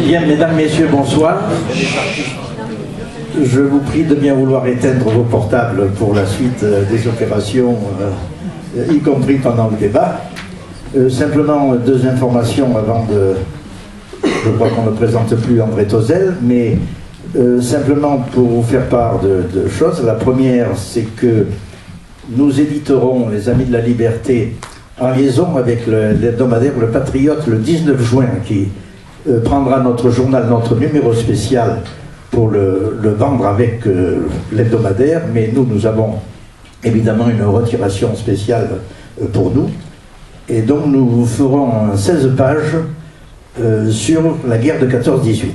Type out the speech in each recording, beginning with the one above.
Bien, mesdames, messieurs, bonsoir. Je vous prie de bien vouloir éteindre vos portables pour la suite des opérations, y compris pendant le débat. Simplement deux informations avant de... Je crois qu'on ne présente plus André Tozel, mais simplement pour vous faire part de choses. La première, c'est que nous éditerons les Amis de la Liberté en liaison avec l'hebdomadaire Le Patriote le 19 juin, qui prendra notre journal, notre numéro spécial pour le vendre avec l'hebdomadaire, mais nous avons évidemment une retiration spéciale pour nous. Et donc nous ferons 16 pages sur la guerre de 14-18.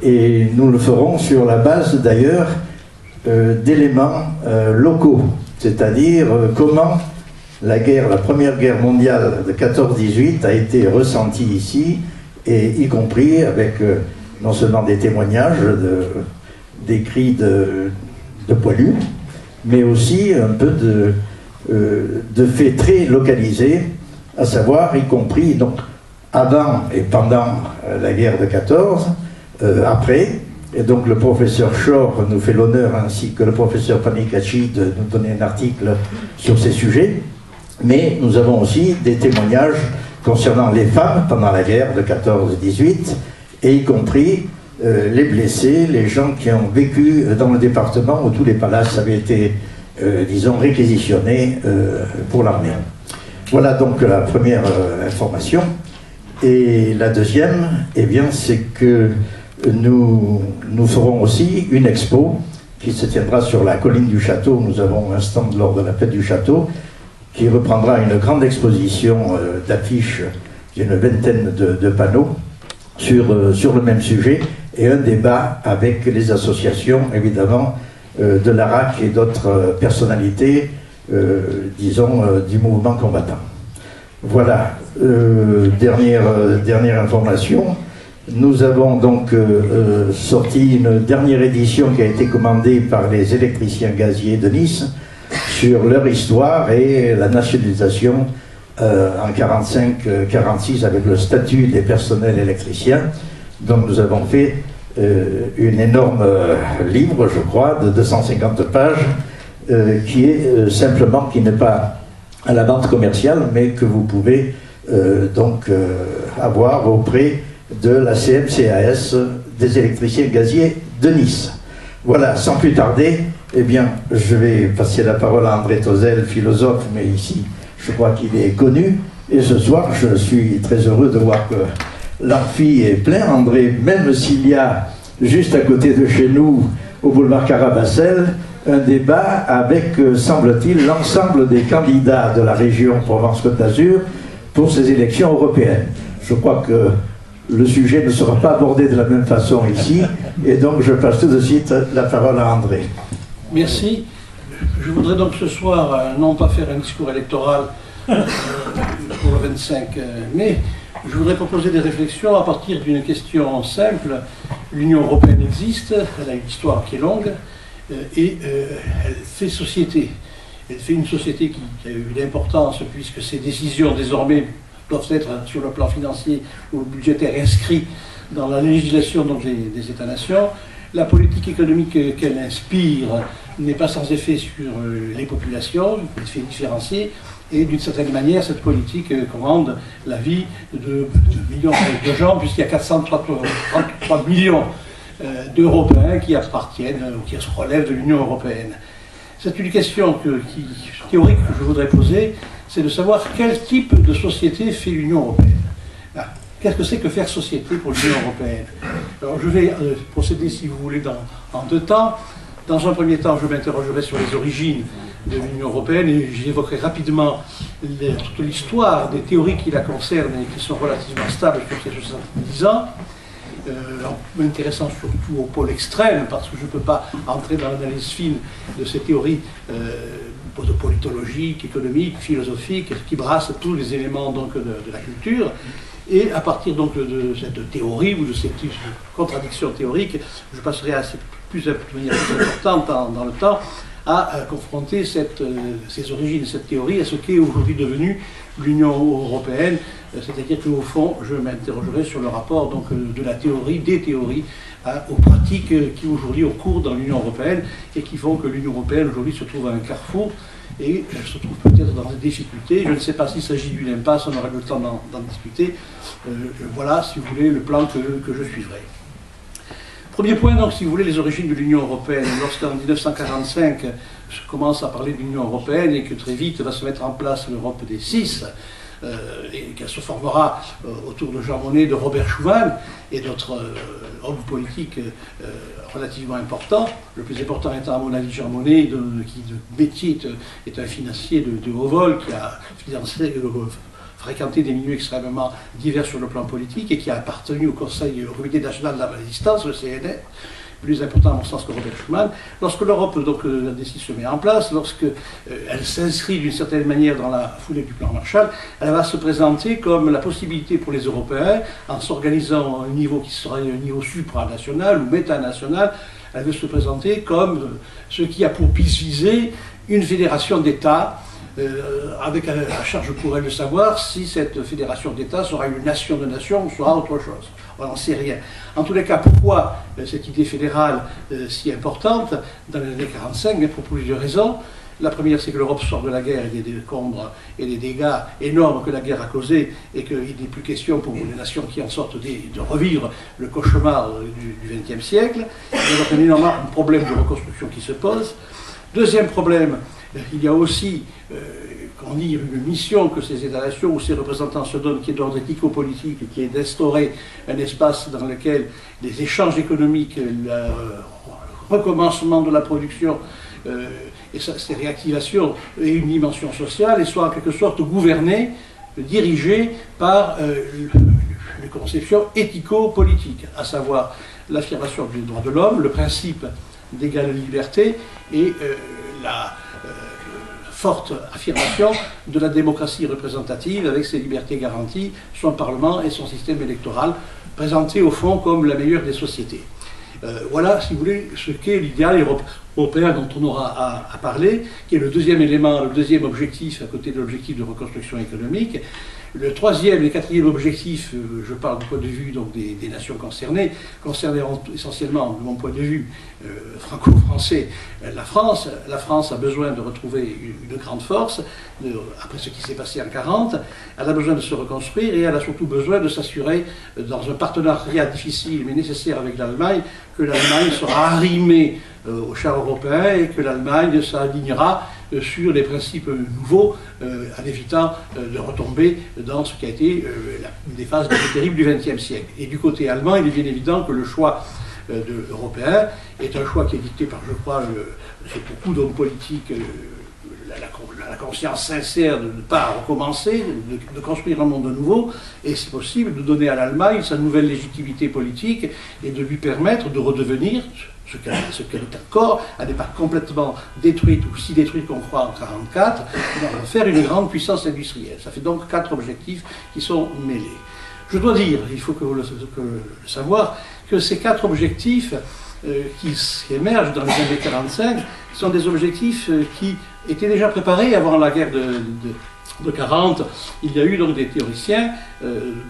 Et nous le ferons sur la base d'ailleurs d'éléments locaux, c'est-à-dire comment la première guerre mondiale de 14-18 a été ressentie ici, et y compris avec non seulement des témoignages, des cris de poilus, mais aussi un peu de faits très localisés, à savoir y compris donc avant et pendant la guerre de 14, après. Et donc le professeur Shore nous fait l'honneur, ainsi que le professeur Panicaci, de nous donner un article sur ces sujets. Mais nous avons aussi des témoignages concernant les femmes pendant la guerre de 14-18, et y compris les blessés, les gens qui ont vécu dans le département où tous les palaces avaient été, disons, réquisitionnés pour l'armée. Voilà donc la première information. Et la deuxième, eh bien, c'est que nous ferons aussi une expo qui se tiendra sur la colline du château. Nous avons un stand lors de la fête du château qui reprendra une grande exposition d'affiches d'une vingtaine de panneaux sur le même sujet, et un débat avec les associations, évidemment, de l'ARAC et d'autres personnalités, disons, du mouvement combattant. Voilà, dernière information. Nous avons donc sorti une dernière édition qui a été commandée par les électriciens gaziers de Nice sur leur histoire et la nationalisation en 45-46 avec le statut des personnels électriciens. Donc nous avons fait une énorme livre, je crois, de 250 pages, qui n'est pas à la vente commerciale, mais que vous pouvez avoir auprès de la CMCAS des électriciens gaziers de Nice. Voilà, sans plus tarder, eh bien, je vais passer la parole à André Tozel, philosophe, mais ici, je crois qu'il est connu. Et ce soir, je suis très heureux de voir que l'amphi est plein, André, même s'il y a, juste à côté de chez nous, au boulevard Carabassel, un débat avec, semble-t-il, l'ensemble des candidats de la région Provence-Côte d'Azur pour ces élections européennes. Je crois que le sujet ne sera pas abordé de la même façon ici, et donc je passe tout de suite la parole à André. Merci. Je voudrais donc ce soir, non pas faire un discours électoral pour le 25 mai, je voudrais proposer des réflexions à partir d'une question simple. L'Union européenne existe, elle a une histoire qui est longue, et elle fait société. Elle fait une société qui a eu l'importance, puisque ses décisions désormais doivent être, sur le plan financier ou budgétaire, inscrits dans la législation donc, des États-nations. La politique économique qu'elle inspire n'est pas sans effet sur les populations, elle fait différencier, et d'une certaine manière, cette politique commande la vie de millions de gens, puisqu'il y a 433 millions d'Européens qui appartiennent ou qui se relèvent de l'Union européenne. C'est une question théorique que je voudrais poser, c'est de savoir quel type de société fait l'Union européenne. Qu'est-ce que c'est que faire société pour l'Union européenne? Alors je vais procéder, si vous voulez, en deux temps. Dans un premier temps, je m'interrogerai sur les origines de l'Union européenne et j'évoquerai rapidement toute l'histoire des théories qui la concernent et qui sont relativement stables depuis 70 ans. En m'intéressant surtout au pôle extrême, parce que je ne peux pas entrer dans l'analyse fine de ces théories de politologique, économique, philosophique, qui brassent tous les éléments donc, de la culture. Et à partir donc de cette théorie ou de ces contradictions théoriques, je passerai de manière plus importante dans le temps à confronter ces origines, cette théorie à ce qu'est aujourd'hui devenu l'Union européenne, c'est-à-dire qu'au fond, je m'interrogerai sur le rapport donc, de la théorie, des théories, aux pratiques qui aujourd'hui ont cours dans l'Union européenne et qui font que l'Union européenne aujourd'hui se trouve à un carrefour et elle se trouve peut-être dans des difficultés. Je ne sais pas s'il s'agit d'une impasse, on aura le temps d'en discuter. Voilà, si vous voulez, le plan que je suivrai. Premier point, donc, si vous voulez, les origines de l'Union européenne. Lorsqu'en 1945, je commence à parler de l'Union européenne et que très vite va se mettre en place l'Europe des six, et qu'elle se formera autour de Jean Monnet, de Robert Schuman et d'autres hommes politiques relativement importants. Le plus important étant, à mon avis, Jean Monnet, qui de métier est un financier de haut vol, qui a fréquenté des milieux extrêmement divers sur le plan politique et qui a appartenu au Comité national de la résistance, le CNR, plus important à mon sens que Robert Schuman. Lorsque l'Europe donc se met en place, lorsque elle s'inscrit d'une certaine manière dans la foulée du plan Marshall, elle va se présenter comme la possibilité pour les Européens, en s'organisant à un niveau qui sera un niveau supranational ou métanational, elle veut se présenter comme ce qui a pour viser une fédération d'États, avec la charge pour elle de savoir si cette fédération d'États sera une nation de nations ou sera autre chose. On n'en sait rien. En tous les cas, pourquoi cette idée fédérale si importante dans les années 1945? Pour plusieurs raisons. La première, c'est que l'Europe sort de la guerre et des décombres et des dégâts énormes que la guerre a causés et qu'il n'est plus question pour les nations qui en sortent de revivre le cauchemar du XXe siècle. Il y a donc un énorme problème de reconstruction qui se pose. Deuxième problème, il y a aussi une mission que ces États-nations ou ces représentants se donnent, qui est d'ordre éthico-politique, qui est d'instaurer un espace dans lequel les échanges économiques, le recommencement de la production et ces réactivations aient une dimension sociale et soient en quelque sorte gouvernés, dirigés par une conception éthico-politique, à savoir l'affirmation des droits de l'homme, le principe d'égale liberté et la forte affirmation de la démocratie représentative avec ses libertés garanties, son parlement et son système électoral, présenté au fond comme la meilleure des sociétés. Voilà, si vous voulez, ce qu'est l'idéal européen dont on aura à parler, qui est le deuxième élément, le deuxième objectif à côté de l'objectif de reconstruction économique. Le troisième et quatrième objectif, je parle du point de vue donc, des nations concernées essentiellement, de mon point de vue franco-français, la France. La France a besoin de retrouver une grande force, après ce qui s'est passé en 1940. Elle a besoin de se reconstruire et elle a surtout besoin de s'assurer, dans un partenariat difficile mais nécessaire avec l'Allemagne, que l'Allemagne sera arrimée au char européen et que l'Allemagne s'alignera sur les principes nouveaux en évitant de retomber dans ce qui a été une des phases les plus terribles du XXe siècle. Et du côté allemand, il est bien évident que le choix européen est un choix qui est dicté par, je crois, c'est beaucoup d'hommes politiques, la conscience sincère de ne pas recommencer, de construire un monde nouveau, et c'est possible de donner à l'Allemagne sa nouvelle légitimité politique et de lui permettre de redevenir ce qu'elle est encore, elle n'est pas complètement détruite ou si détruite qu'on croit en 1944, de faire une grande puissance industrielle. Ça fait donc 4 objectifs qui sont mêlés. Je dois dire, il faut que vous le savoir, que ces 4 objectifs qui émergent dans les années 1945 sont des objectifs qui étaient déjà préparés avant la guerre de 1940. Il y a eu donc des théoriciens,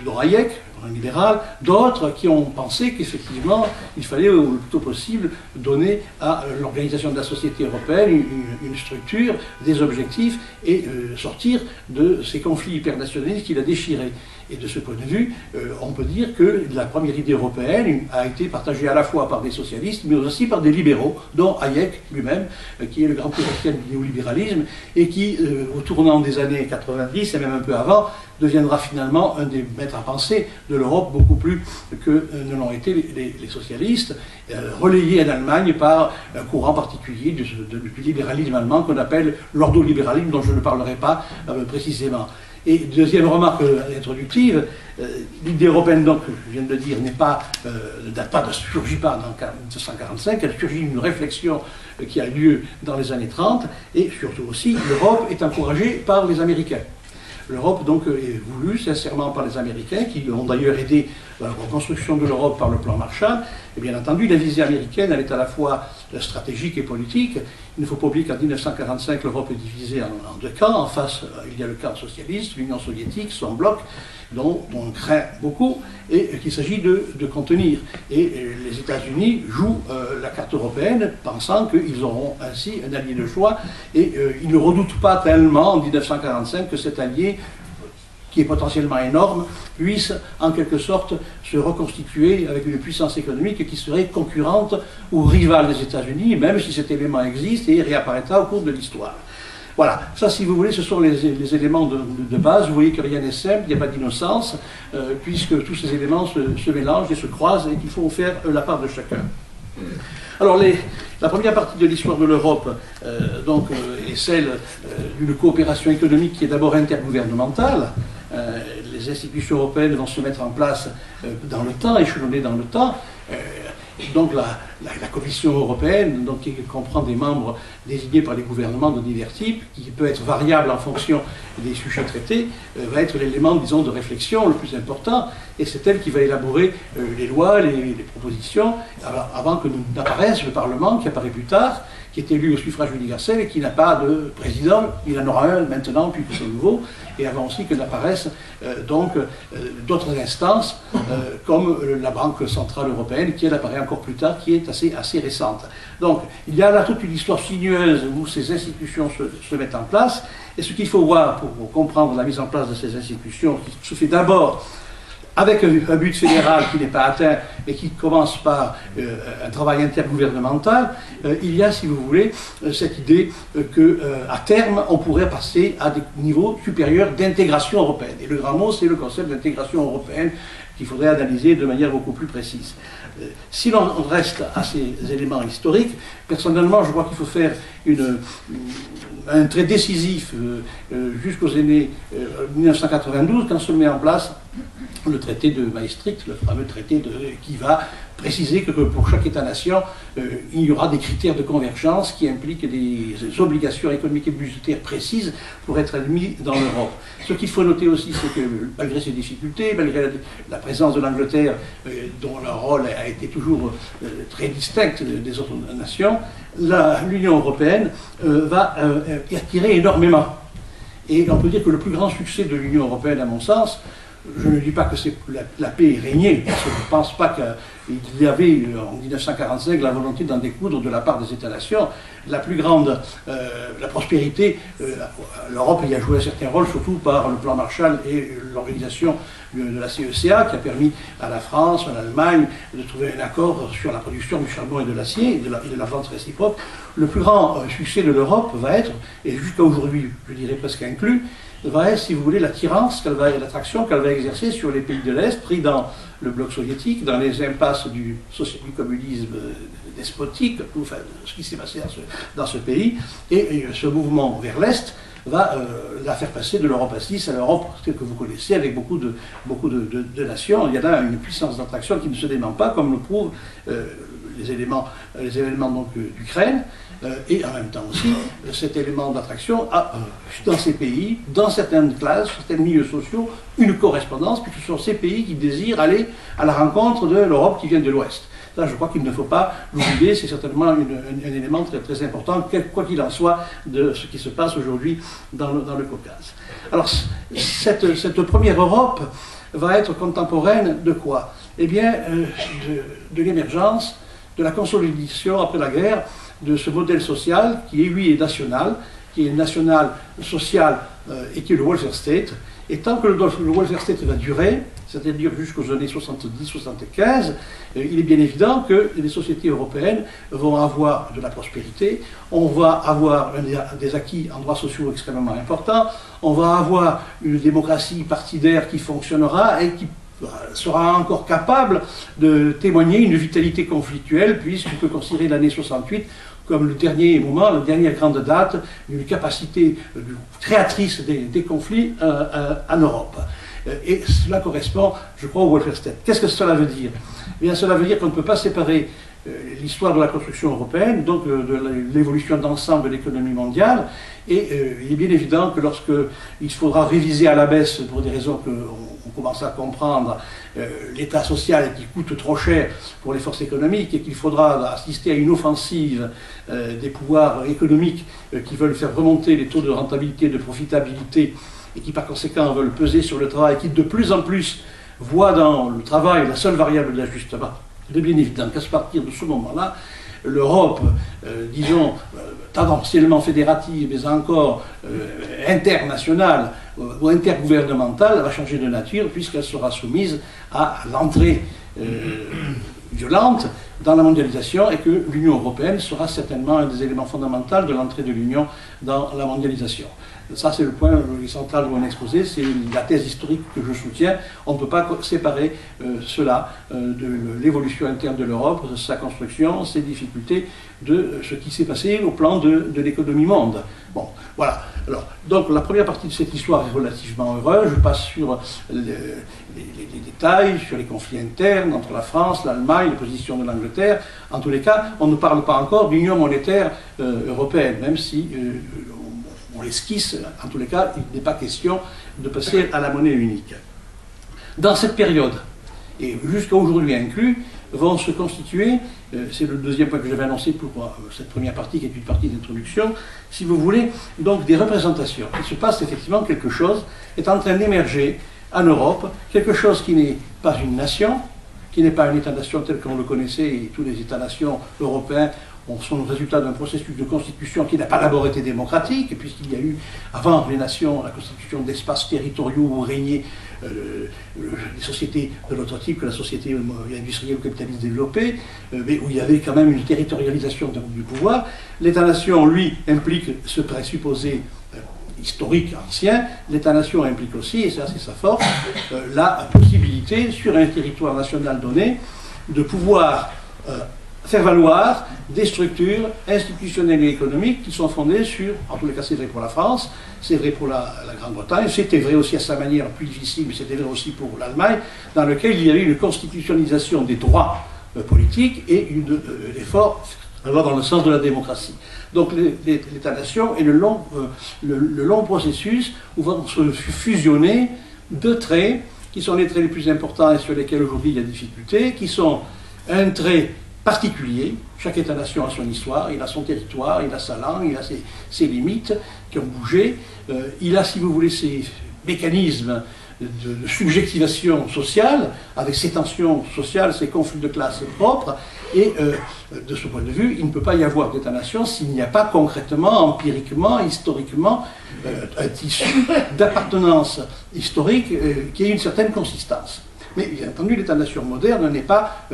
dont Hayek, un libéral, d'autres qui ont pensé qu'effectivement, il fallait le plus tôt possible donner à l'organisation de la société européenne une structure, des objectifs et sortir de ces conflits hypernationalistes qui l'a déchiré. Et de ce point de vue, on peut dire que la première idée européenne a été partagée à la fois par des socialistes, mais aussi par des libéraux, dont Hayek lui-même, qui est le grand théoricien du néolibéralisme, et qui, au tournant des années 90, et même un peu avant, deviendra finalement un des maîtres à penser de l'Europe, beaucoup plus que ne l'ont été les socialistes, relayés en Allemagne par un courant particulier du libéralisme allemand qu'on appelle l'ordolibéralisme, dont je ne parlerai pas précisément. Et deuxième remarque introductive, l'idée européenne, donc, je viens de le dire, ne surgit pas en 1945, elle surgit d'une réflexion qui a lieu dans les années 30, et surtout aussi, l'Europe est encouragée par les Américains. L'Europe, donc, est voulue sincèrement par les Américains, qui ont d'ailleurs aidé la reconstruction de l'Europe par le plan Marshall. Et bien entendu, la visée américaine, elle est à la fois stratégique et politique. Il ne faut pas oublier qu'en 1945, l'Europe est divisée en deux camps. En face, il y a le camp socialiste, l'Union soviétique, son bloc, dont on craint beaucoup, et qu'il s'agit de contenir. Et les États-Unis jouent la carte européenne, pensant qu'ils auront ainsi un allié de choix, et ils ne redoutent pas tellement en 1945 que cet allié, qui est potentiellement énorme, puisse en quelque sorte se reconstituer avec une puissance économique qui serait concurrente ou rivale des États-Unis, même si cet élément existe et réapparaîtra au cours de l'histoire. Voilà, ça si vous voulez, ce sont les éléments de base. Vous voyez que rien n'est simple, il n'y a pas d'innocence, puisque tous ces éléments se mélangent et se croisent et qu'il faut faire la part de chacun. Alors, la première partie de l'histoire de l'Europe est celle d'une coopération économique qui est d'abord intergouvernementale. Les institutions européennes vont se mettre en place dans le temps, échelonnées dans le temps. Donc la Commission européenne, donc, qui comprend des membres désignés par les gouvernements de divers types, qui peut être variable en fonction des sujets traités, va être l'élément, disons, de réflexion le plus important, et c'est elle qui va élaborer les lois, les propositions, avant que n'apparaisse le Parlement, qui apparaît plus tard, qui est élu au suffrage universel et qui n'a pas de président. Il en aura un maintenant, puis c'est nouveau, et avant aussi que n'apparaissent d'autres instances, comme la Banque Centrale Européenne, qui elle apparaît encore plus tard, qui est assez récente. Donc, il y a là toute une histoire sinueuse où ces institutions se mettent en place, et ce qu'il faut voir pour comprendre la mise en place de ces institutions, qui se fait d'abord avec un but fédéral qui n'est pas atteint, mais qui commence par un travail intergouvernemental, il y a, si vous voulez, cette idée qu'à terme, on pourrait passer à des niveaux supérieurs d'intégration européenne. Et le grand mot, c'est le concept d'intégration européenne qu'il faudrait analyser de manière beaucoup plus précise. Si l'on reste à ces éléments historiques, personnellement, je crois qu'il faut faire un trait décisif jusqu'aux années 1992, quand se met en place le traité de Maastricht, le fameux traité qui va préciser que pour chaque État-nation, il y aura des critères de convergence qui impliquent des obligations économiques et budgétaires précises pour être admis dans l'Europe. Ce qu'il faut noter aussi, c'est que malgré ces difficultés, malgré la présence de l'Angleterre, dont le rôle a été toujours très distinct des autres nations, l'Union européenne va attirer énormément. Et on peut dire que le plus grand succès de l'Union européenne, à mon sens, je ne dis pas que la paix est régnée, parce que je ne pense pas qu'il y avait en 1945 la volonté d'en découdre de la part des États-nations. La plus grande, la prospérité, l'Europe y a joué un certain rôle, surtout par le plan Marshall et l'organisation de la CECA, qui a permis à la France, à l'Allemagne, de trouver un accord sur la production du charbon et de l'acier et de la vente réciproque. Le plus grand succès de l'Europe va être, et jusqu'à aujourd'hui, je dirais presque inclus, va être, si vous voulez, l'attraction qu'elle va exercer sur les pays de l'Est, pris dans le bloc soviétique, dans les impasses du communisme despotique, enfin, ce qui s'est passé dans ce pays, et ce mouvement vers l'Est va la faire passer de l'Europe à 6 à l'Europe que vous connaissez, avec beaucoup de nations. Il y en a une puissance d'attraction qui ne se dément pas, comme le prouvent les événements d'Ukraine, et en même temps aussi cet élément d'attraction a dans ces pays, dans certaines classes, certains milieux sociaux, une correspondance, puisque ce sont ces pays qui désirent aller à la rencontre de l'Europe qui vient de l'Ouest. Ça, je crois qu'il ne faut pas l'oublier, c'est certainement un élément très, très important, quoi qu'il en soit, de ce qui se passe aujourd'hui dans le Caucase. Alors, cette première Europe va être contemporaine de quoi? Eh bien, de l'émergence, de la consolidation après la guerre, de ce modèle social qui, lui, est national, qui est national, social, et qui est le welfare state. Et tant que le welfare state va durer, c'est-à-dire jusqu'aux années 70-75, il est bien évident que les sociétés européennes vont avoir de la prospérité, on va avoir des acquis en droits sociaux extrêmement importants, on va avoir une démocratie partidaire qui fonctionnera et qui sera encore capable de témoigner une vitalité conflictuelle, puisqu'on peut considérer l'année 68 comme le dernier moment, la dernière grande date d'une capacité créatrice des conflits en Europe. Et cela correspond, je crois, au welfare state. Qu'est-ce que cela veut dire? Eh bien, cela veut dire qu'on ne peut pas séparer l'histoire de la construction européenne, donc de l'évolution d'ensemble de l'économie mondiale. Et il est bien évident que lorsqu'il faudra réviser à la baisse, pour des raisons qu'on commence à comprendre, l'État social qui coûte trop cher pour les forces économiques et qu'il faudra assister à une offensive des pouvoirs économiques qui veulent faire remonter les taux de rentabilité, de profitabilité et qui par conséquent veulent peser sur le travail, qui de plus en plus voient dans le travail la seule variable d'ajustement. Il est bien évident qu'à partir de ce moment-là, l'Europe, disons, tendanciellement fédérative, mais encore internationale ou intergouvernementale, va changer de nature puisqu'elle sera soumise à l'entrée violente dans la mondialisation et que l'Union européenne sera certainement un des éléments fondamentaux de l'entrée de l'Union dans la mondialisation. Ça, c'est le point central de mon exposé, c'est la thèse historique que je soutiens. On ne peut pas séparer cela de l'évolution interne de l'Europe, de sa construction, ses difficultés, de ce qui s'est passé au plan de l'économie monde. Bon, voilà. Alors, donc, la première partie de cette histoire est relativement heureuse. Je passe sur les détails, sur les conflits internes entre la France, l'Allemagne, la position de l'Angleterre. En tous les cas, on ne parle pas encore d'union monétaire européenne, même si on l'esquisse. En tous les cas, il n'est pas question de passer à la monnaie unique. Dans cette période, et jusqu'à aujourd'hui inclus, vont se constituer, c'est le deuxième point que j'avais annoncé pour cette première partie, qui est une partie d'introduction, si vous voulez, donc des représentations. Il se passe effectivement quelque chose, est en train d'émerger en Europe, quelque chose qui n'est pas une nation, qui n'est pas un État-nation tel qu'on le connaissait, et tous les États-nations européens sont le résultat d'un processus de constitution qui n'a pas d'abord été démocratique, puisqu'il y a eu, avant les nations, la constitution d'espaces territoriaux où régnaient les sociétés de l'autre type que la société industrielle ou capitaliste développée, mais où il y avait quand même une territorialisation du pouvoir. L'État-nation, lui, implique ce présupposé historique ancien. L'État-nation implique aussi, et ça c'est sa force, la possibilité, sur un territoire national donné, de pouvoir faire valoir des structures institutionnelles et économiques qui sont fondées sur, en tous les cas c'est vrai pour la France, c'est vrai pour la Grande-Bretagne, c'était vrai aussi à sa manière plus difficile, mais c'était vrai aussi pour l'Allemagne, dans lequel il y avait une constitutionnalisation des droits politiques et un effort dans le sens de la démocratie. Donc l'État-nation est le long processus où vont se fusionner deux traits qui sont les traits les plus importants et sur lesquels aujourd'hui il y a difficulté, qui sont un trait particulier. Chaque État-nation a son histoire, il a son territoire, il a sa langue, il a ses limites qui ont bougé, il a, si vous voulez, ses mécanismes de subjectivation sociale, avec ses tensions sociales, ses conflits de classe propres, et de ce point de vue, il ne peut pas y avoir d'État-nation s'il n'y a pas concrètement, empiriquement, historiquement, un tissu d'appartenance historique qui ait une certaine consistance. Mais bien entendu, l'État-nation moderne n'est pas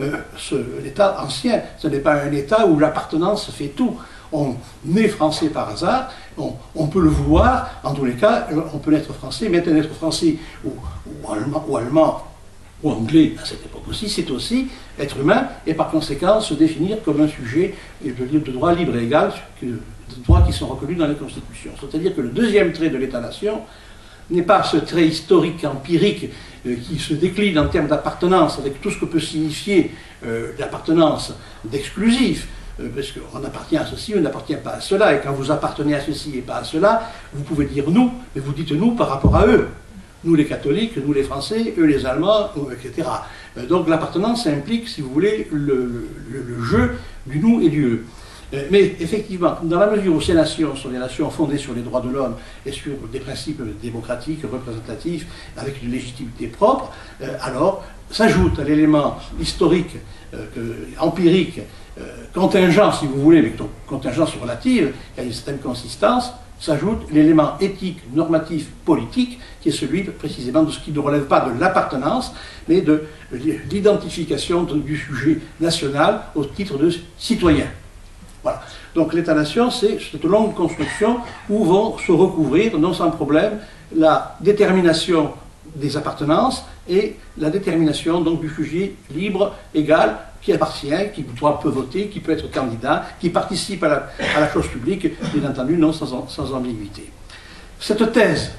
l'État ancien, ce n'est pas un État où l'appartenance fait tout. On est français par hasard, on peut le vouloir, en tous les cas, on peut naître français, mais être français ou allemand ou anglais à cette époque aussi, c'est aussi être humain et par conséquent se définir comme un sujet de droit libre et égal, de droits qui sont reconnus dans les constitutions. C'est-à-dire que le deuxième trait de l'État-nation n'est pas ce trait historique, empirique, qui se décline en termes d'appartenance, avec tout ce que peut signifier l'appartenance d'exclusif, parce qu'on appartient à ceci, on n'appartient pas à cela, et quand vous appartenez à ceci et pas à cela, vous pouvez dire nous, mais vous dites nous par rapport à eux. Nous les catholiques, nous les Français, eux les Allemands, etc. Donc l'appartenance implique, si vous voulez, le jeu du nous et du eux. Mais effectivement, dans la mesure où ces nations sont des nations fondées sur les droits de l'homme et sur des principes démocratiques, représentatifs, avec une légitimité propre, alors s'ajoute à l'élément historique, empirique, contingent, si vous voulez, mais contingence relative, qui a une certaine consistance, s'ajoute l'élément éthique, normatif, politique, qui est celui précisément de ce qui ne relève pas de l'appartenance, mais de l'identification du sujet national au titre de citoyen. Voilà. Donc l'État-nation, c'est cette longue construction où vont se recouvrir, non sans problème, la détermination des appartenances et la détermination donc du sujet libre, égal, qui appartient, qui peut voter, qui peut être candidat, qui participe à la chose publique, bien entendu, non sans ambiguïté. Cette thèse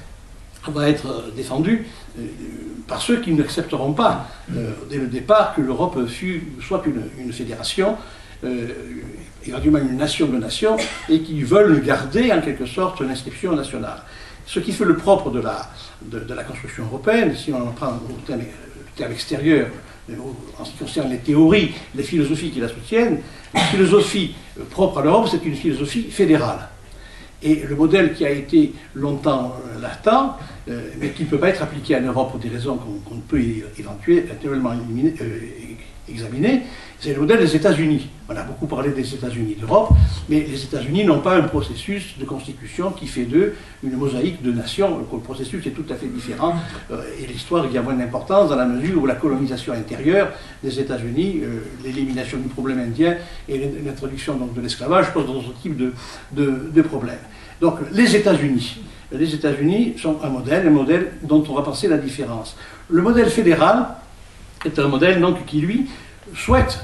va être défendue par ceux qui n'accepteront pas, dès le départ, que l'Europe soit une fédération, éventuellement une nation de nations, et qui veulent garder en quelque sorte l'inscription nationale. Ce qui fait le propre de la construction européenne, si on en prend le terme extérieur, en ce qui concerne les théories, les philosophies qui la soutiennent, la philosophie propre à l'Europe, c'est une philosophie fédérale. Et le modèle qui a été longtemps latent, mais qui ne peut pas être appliqué en Europe pour des raisons qu'on peut éventuellement examiner, c'est le modèle des États-Unis. On a beaucoup parlé des États-Unis d'Europe, mais les États-Unis n'ont pas un processus de constitution qui fait d'eux une mosaïque de nations. Le processus est tout à fait différent et l'histoire y a moins d'importance dans la mesure où la colonisation intérieure des États-Unis, l'élimination du problème indien et l'introduction de l'esclavage posent d'autres types de problèmes. Donc les États-Unis sont un modèle dont on va penser la différence. Le modèle fédéral est un modèle donc qui, lui, souhaite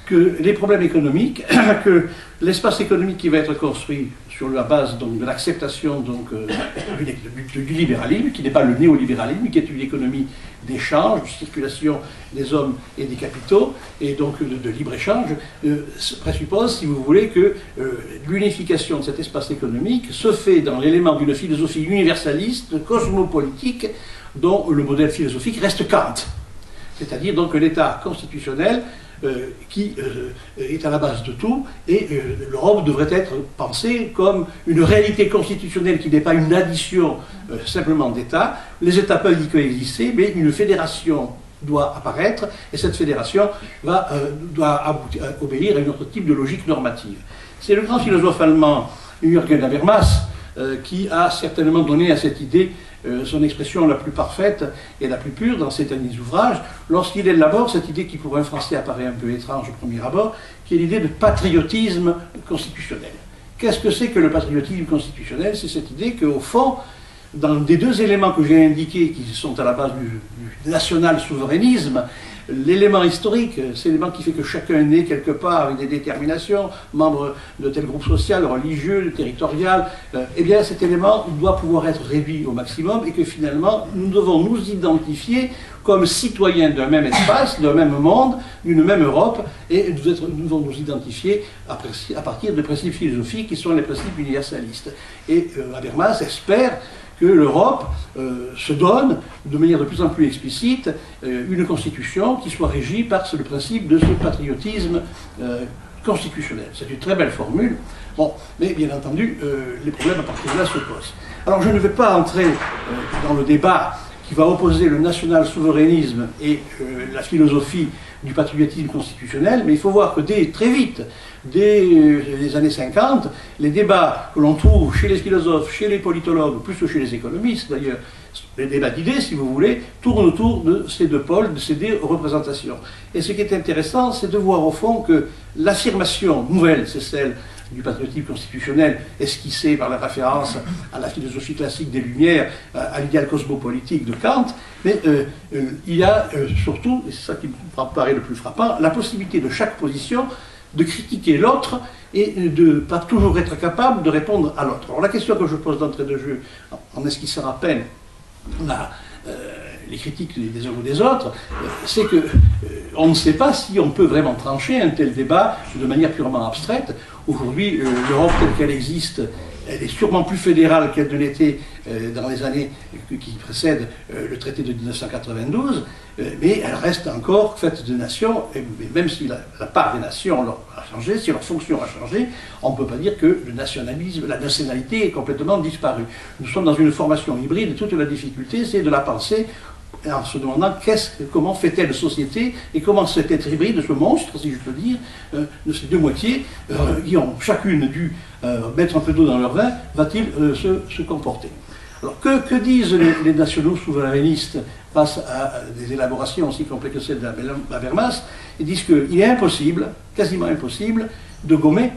que les problèmes économiques, que l'espace économique qui va être construit sur la base donc, de l'acceptation du libéralisme, qui n'est pas le néolibéralisme, qui est une économie d'échange, de circulation des hommes et des capitaux, et donc de libre-échange, présuppose, si vous voulez, que l'unification de cet espace économique se fait dans l'élément d'une philosophie universaliste, cosmopolitique, dont le modèle philosophique reste Kant. C'est-à-dire donc l'État constitutionnel qui est à la base de tout, et l'Europe devrait être pensée comme une réalité constitutionnelle qui n'est pas une addition simplement d'États. Les États peuvent y coexister, mais une fédération doit apparaître, et cette fédération doit obéir à un autre type de logique normative. C'est le grand philosophe allemand Jürgen Habermas qui a certainement donné à cette idée son expression la plus parfaite et la plus pure dans ses derniers ouvrages, lorsqu'il élabore cette idée qui pour un Français apparaît un peu étrange au premier abord, qui est l'idée de patriotisme constitutionnel. Qu'est-ce que c'est que le patriotisme constitutionnel? C'est cette idée qu'au fond, dans les deux éléments que j'ai indiqués, qui sont à la base du national-souverainisme, l'élément historique, c'est l'élément qui fait que chacun est né quelque part avec des déterminations, membre de tel groupe social, religieux, territorial, eh bien cet élément doit pouvoir être réduit au maximum et que finalement nous devons nous identifier comme citoyens d'un même espace, d'un même monde, d'une même Europe, et nous devons nous identifier à partir de principes philosophiques qui sont les principes universalistes. Et Habermas espère que l'Europe se donne de manière de plus en plus explicite une constitution qui soit régie par le principe de ce patriotisme constitutionnel. C'est une très belle formule. Bon, mais bien entendu, les problèmes à partir de là se posent. Alors je ne vais pas entrer dans le débat qui va opposer le national-souverainisme et la philosophie du patriotisme constitutionnel, mais il faut voir que très vite, dès les années 50, les débats que l'on trouve chez les philosophes, chez les politologues, plus que chez les économistes d'ailleurs, les débats d'idées, si vous voulez, tournent autour de ces deux pôles, de ces deux représentations. Et ce qui est intéressant, c'est de voir au fond que l'affirmation nouvelle, c'est celle du patriotisme constitutionnel, esquissé par la référence à la philosophie classique des Lumières, à l'idéal cosmopolitique de Kant, mais il y a surtout, et c'est ça qui me paraît le plus frappant, la possibilité de chaque position de critiquer l'autre et de ne pas toujours être capable de répondre à l'autre. Alors la question que je pose d'entrée de jeu, en esquissant à peine les critiques des uns ou des autres, c'est que on ne sait pas si on peut vraiment trancher un tel débat de manière purement abstraite. Aujourd'hui, l'Europe telle qu'elle existe, elle est sûrement plus fédérale qu'elle ne l'était dans les années qui précèdent le traité de 1992, mais elle reste encore faite de nations, et même si la part des nations a changé, si leur fonction a changé, on ne peut pas dire que le nationalisme, la nationalité est complètement disparue. Nous sommes dans une formation hybride, et toute la difficulté, c'est de la penser en se demandant comment fait-elle société et comment cet être hybride, ce monstre, si je peux dire, de ces deux moitiés, qui ont chacune dû mettre un peu d'eau dans leur vin, va-t-il se comporter? Alors que disent les nationaux souverainistes face à des élaborations aussi complexes que celles d'Habermas? Ils disent qu'il est impossible, quasiment impossible, de gommer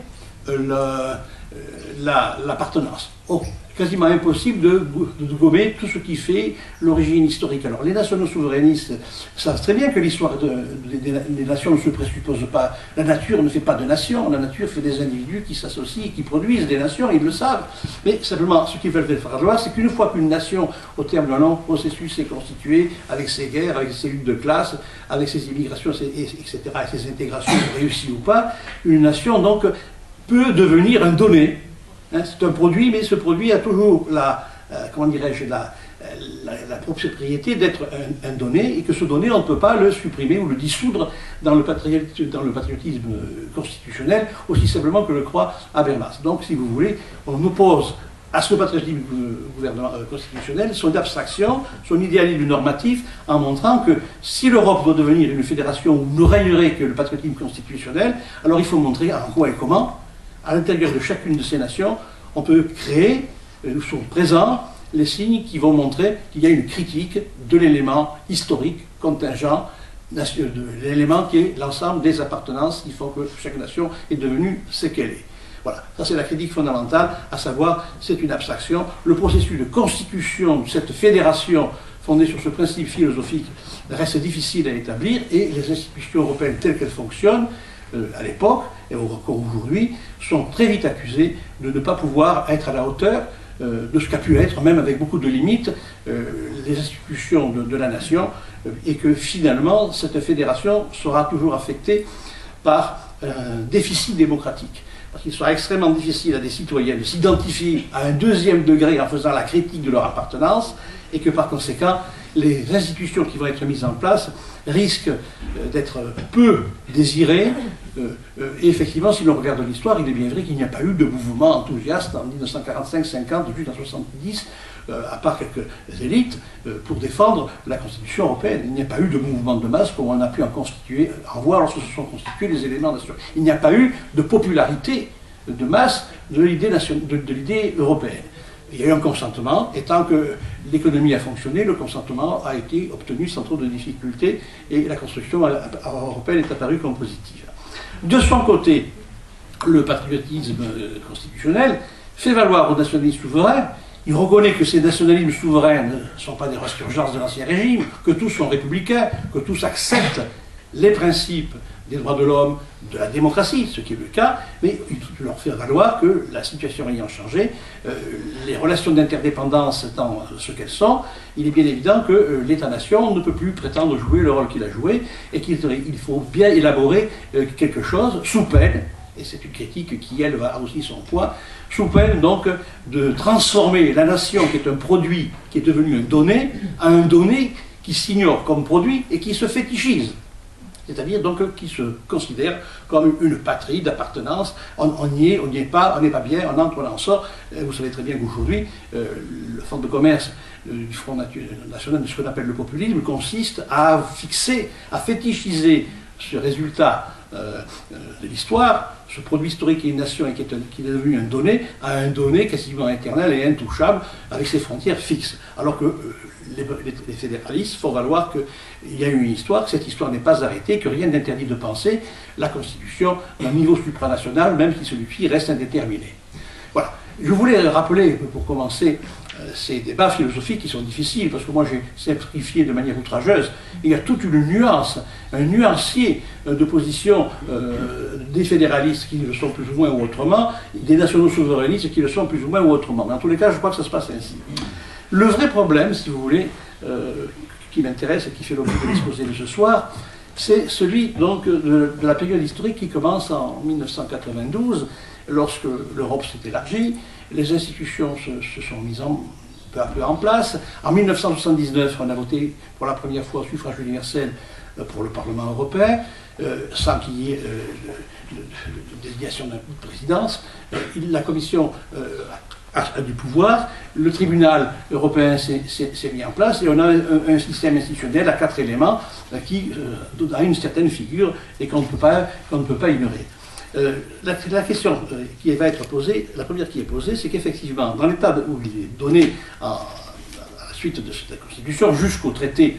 l'appartenance. Oh, quasiment impossible de gommer tout ce qui fait l'origine historique. Alors les nationaux souverainistes savent très bien que l'histoire des nations ne se présuppose pas. La nature ne fait pas de nations, la nature fait des individus qui s'associent, qui produisent des nations, ils le savent. Mais simplement, ce qu'ils veulent faire valoir, c'est qu'une fois qu'une nation, au terme d'un long processus, est constituée, avec ses guerres, avec ses luttes de classe, avec ses immigrations, etc., et ses intégrations réussies ou pas, une nation donc peut devenir un donné. C'est un produit, mais ce produit a toujours comment dirais-je, la propriété d'être un donné, et que ce donné, on ne peut pas le supprimer ou le dissoudre dans le patriotisme constitutionnel, aussi simplement que le croit Habermas. Donc, si vous voulez, on oppose à ce patriotisme constitutionnel son abstraction, son idéalisme normatif, en montrant que si l'Europe doit devenir une fédération où ne régnerait que le patriotisme constitutionnel, alors il faut montrer en quoi et comment, à l'intérieur de chacune de ces nations, on peut créer, où sont présents, les signes qui vont montrer qu'il y a une critique de l'élément historique, contingent, de l'élément qui est l'ensemble des appartenances qui font que chaque nation est devenue ce qu'elle est. Voilà, ça c'est la critique fondamentale, à savoir, c'est une abstraction. Le processus de constitution de cette fédération fondée sur ce principe philosophique reste difficile à établir, et les institutions européennes telles qu'elles fonctionnent, à l'époque, et encore aujourd'hui, sont très vite accusées de ne pas pouvoir être à la hauteur de ce qu'a pu être, même avec beaucoup de limites, les institutions de la nation, et que finalement, cette fédération sera toujours affectée par un déficit démocratique. Parce qu'il sera extrêmement difficile à des citoyens de s'identifier à un deuxième degré en faisant la critique de leur appartenance, et que par conséquent, les institutions qui vont être mises en place risquent d'être peu désirées. Et effectivement, si l'on regarde l'histoire, il est bien vrai qu'il n'y a pas eu de mouvement enthousiaste en 1945-50, jusqu'en 1970, à part quelques élites, pour défendre la Constitution européenne. Il n'y a pas eu de mouvement de masse comme on a pu en voir lorsque se sont constitués les éléments nationaux. Il n'y a pas eu de popularité de masse de l'idée européenne. Il y a eu un consentement, et tant que l'économie a fonctionné, le consentement a été obtenu sans trop de difficultés, et la construction européenne est apparue comme positive. De son côté, le patriotisme constitutionnel fait valoir aux nationalistes souverains, il reconnaît que ces nationalismes souverains ne sont pas des ressurgences de l'ancien régime, que tous sont républicains, que tous acceptent les principes des droits de l'homme, de la démocratie, ce qui est le cas, mais il leur fait valoir que la situation ayant changé, les relations d'interdépendance étant ce qu'elles sont, il est bien évident que l'État-nation ne peut plus prétendre jouer le rôle qu'il a joué, et qu'il faut bien élaborer quelque chose sous peine, et c'est une critique qui, elle, a aussi son poids, sous peine donc de transformer la nation, qui est un produit, qui est devenu un donné, à un donné qui s'ignore comme produit et qui se fétichise. C'est-à-dire donc qui se considère comme une patrie d'appartenance. On n'y est, on n'y est pas, on n'est pas bien, on entre, on en sort. Vous savez très bien qu'aujourd'hui, le fonds de commerce du Front National de ce qu'on appelle le populisme consiste à fixer, à fétichiser ce résultat de l'histoire, ce produit historique qui est une nation et qui est devenu un donné, à un donné quasiment éternel et intouchable, avec ses frontières fixes. Alors que les fédéralistes font valoir qu'il y a eu une histoire, que cette histoire n'est pas arrêtée, que rien n'interdit de penser la Constitution d'un niveau supranational, même si celui-ci reste indéterminé. Voilà. Je voulais rappeler, pour commencer, ces débats philosophiques qui sont difficiles, parce que moi j'ai simplifié de manière outrageuse. Il y a toute une nuance, un nuancier de position des fédéralistes qui le sont plus ou moins ou autrement, des nationaux souverainistes qui le sont plus ou moins ou autrement. Mais en tous les cas, je crois que ça se passe ainsi. Le vrai problème, si vous voulez, qui m'intéresse et qui fait l'objet de l'exposé de ce soir, c'est celui donc de la période historique qui commence en 1992, lorsque l'Europe s'est élargie, les institutions se sont mises peu à peu en place. En 1979, on a voté pour la première fois au suffrage universel pour le Parlement européen, sans qu'il y ait de désignation de présidence. La Commission a du pouvoir, le tribunal européen s'est mis en place, et on a un système institutionnel à 4 éléments qui a une certaine figure et qu'on ne peut pas ignorer. La question qui va être posée, la première qui est posée, c'est qu'effectivement, dans l'état où il est donné à la suite de cette Constitution jusqu'au traité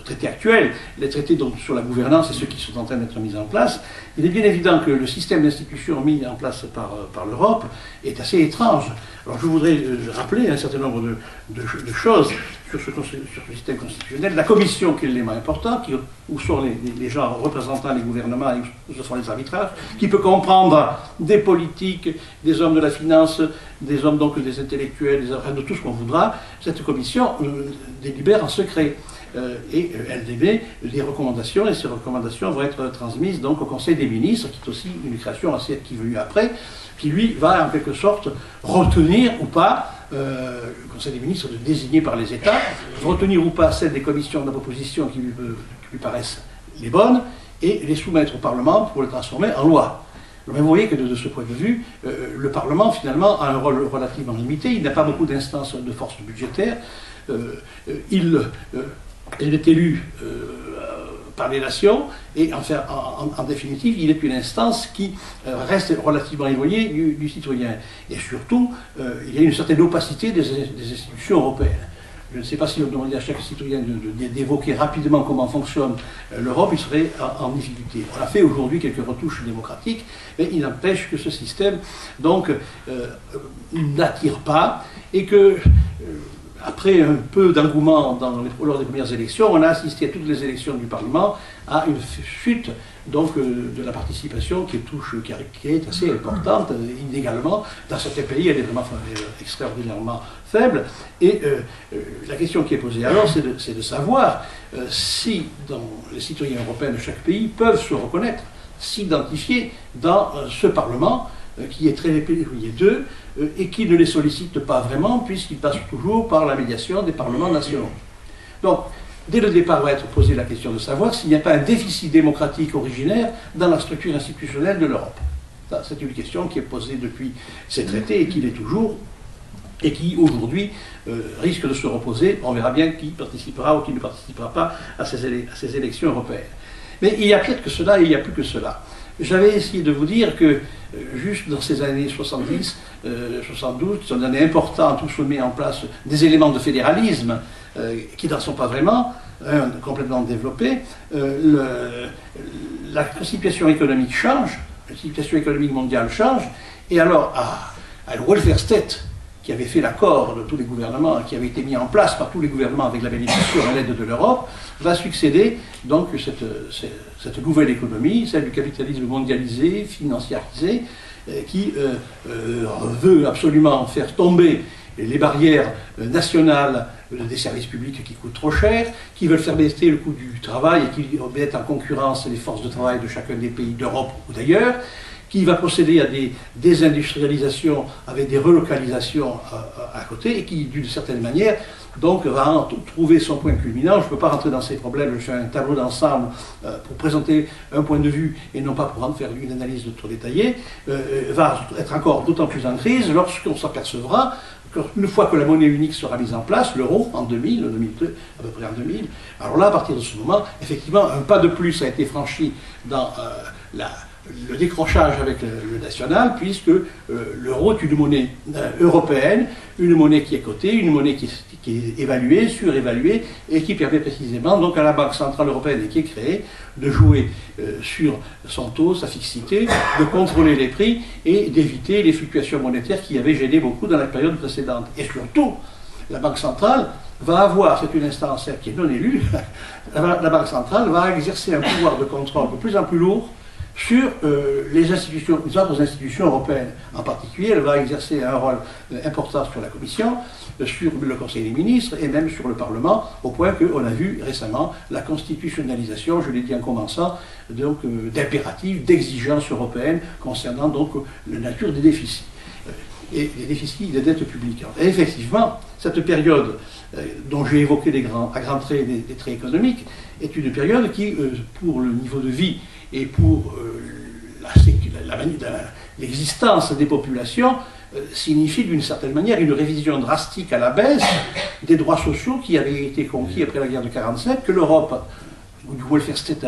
traité actuel, les traités donc, sur la gouvernance et ceux qui sont en train d'être mis en place. Il est bien évident que le système d'institutions mis en place par l'Europe est assez étrange. Alors je voudrais rappeler un certain nombre de choses sur ce système constitutionnel. La Commission, qui est l'élément important, où sont les gens représentant les gouvernements et où ce sont les arbitrages, qui peut comprendre des politiques, des hommes de la finance, des hommes donc des intellectuels, de tout ce qu'on voudra. Cette Commission délibère en secret. Et elle émet des recommandations, et ces recommandations vont être transmises donc au Conseil des ministres, qui est aussi une création qui est venue après, qui lui va en quelque sorte retenir ou pas, le Conseil des ministres désigné par les États, retenir ou pas celles des commissions de la proposition qui lui paraissent les bonnes, et les soumettre au Parlement pour les transformer en loi. Mais vous voyez que de ce point de vue, le Parlement finalement a un rôle relativement limité, il n'a pas beaucoup d'instances de force budgétaire, il est élu par les nations et en définitive, il est une instance qui reste relativement éloignée du citoyen. Et surtout, il y a une certaine opacité des institutions européennes. Je ne sais pas si on demandait à chaque citoyen d'évoquer rapidement comment fonctionne l'Europe, il serait en difficulté. On a fait aujourd'hui quelques retouches démocratiques, mais il n'empêche que ce système donc n'attire pas et que après un peu d'engouement lors des premières élections, on a assisté à toutes les élections du Parlement à une chute donc, de la participation qui est assez importante, inégalement. Dans certains pays, elle est vraiment extraordinairement faible. Et la question qui est posée alors, c'est de savoir si les citoyens européens de chaque pays peuvent se reconnaître, s'identifier dans ce Parlement qui est très dépouillé d'eux et qui ne les sollicite pas vraiment puisqu'il passe toujours par la médiation des parlements nationaux. Donc, dès le départ va être posée la question de savoir s'il n'y a pas un déficit démocratique originaire dans la structure institutionnelle de l'Europe. C'est une question qui est posée depuis ces traités et qui l'est toujours et qui aujourd'hui risque de se reposer. On verra bien qui participera ou qui ne participera pas à ces élections européennes. Mais il y a pire que cela et il y a plus que cela. J'avais essayé de vous dire que juste dans ces années 70, 72, qui sont des années importantes où se met en place des éléments de fédéralisme qui n'en sont pas vraiment, complètement développés, la situation économique change, la situation économique mondiale change, et alors à le welfare state, qui avait fait l'accord de tous les gouvernements, qui avait été mis en place par tous les gouvernements avec la bénédiction et l'aide de l'Europe, va succéder donc cette nouvelle économie, celle du capitalisme mondialisé, financiarisé, qui veut absolument faire tomber les barrières nationales des services publics qui coûtent trop cher, qui veulent faire baisser le coût du travail et qui mettent en concurrence les forces de travail de chacun des pays d'Europe ou d'ailleurs, qui va procéder à des désindustrialisations avec des relocalisations à côté et qui, d'une certaine manière, donc va trouver son point culminant. Je ne peux pas rentrer dans ces problèmes, je fais un tableau d'ensemble pour présenter un point de vue et non pas pour en faire une analyse trop détaillée, va être encore d'autant plus en crise lorsqu'on s'apercevra qu'une fois que la monnaie unique sera mise en place, l'euro en 2000, 2002, à peu près en 2000, alors là, à partir de ce moment, effectivement, un pas de plus a été franchi dans le décrochage avec le national, puisque l'euro est une monnaie européenne, une monnaie qui est cotée, une monnaie qui est évaluée, surévaluée, et qui permet précisément donc à la Banque Centrale Européenne qui est créée de jouer sur son taux, sa fixité, de contrôler les prix et d'éviter les fluctuations monétaires qui avaient gêné beaucoup dans la période précédente. Et surtout, la Banque Centrale va avoir, c'est une instance qui est non élue, la Banque Centrale va exercer un pouvoir de contrôle de plus en plus lourd sur les autres institutions européennes. En particulier, elle va exercer un rôle important sur la Commission, sur le Conseil des ministres et même sur le Parlement, au point qu'on a vu récemment la constitutionnalisation, je l'ai dit en commençant, d'impératifs, d'exigences européennes concernant donc la nature des déficits. Et les déficits des dettes publiques. Et effectivement, cette période dont j'ai évoqué à grands traits des traits économiques est une période qui, pour le niveau de vie et pour l'existence des populations, signifie d'une certaine manière une révision drastique à la baisse des droits sociaux qui avaient été conquis après la guerre de 1947, que l'Europe, du welfare state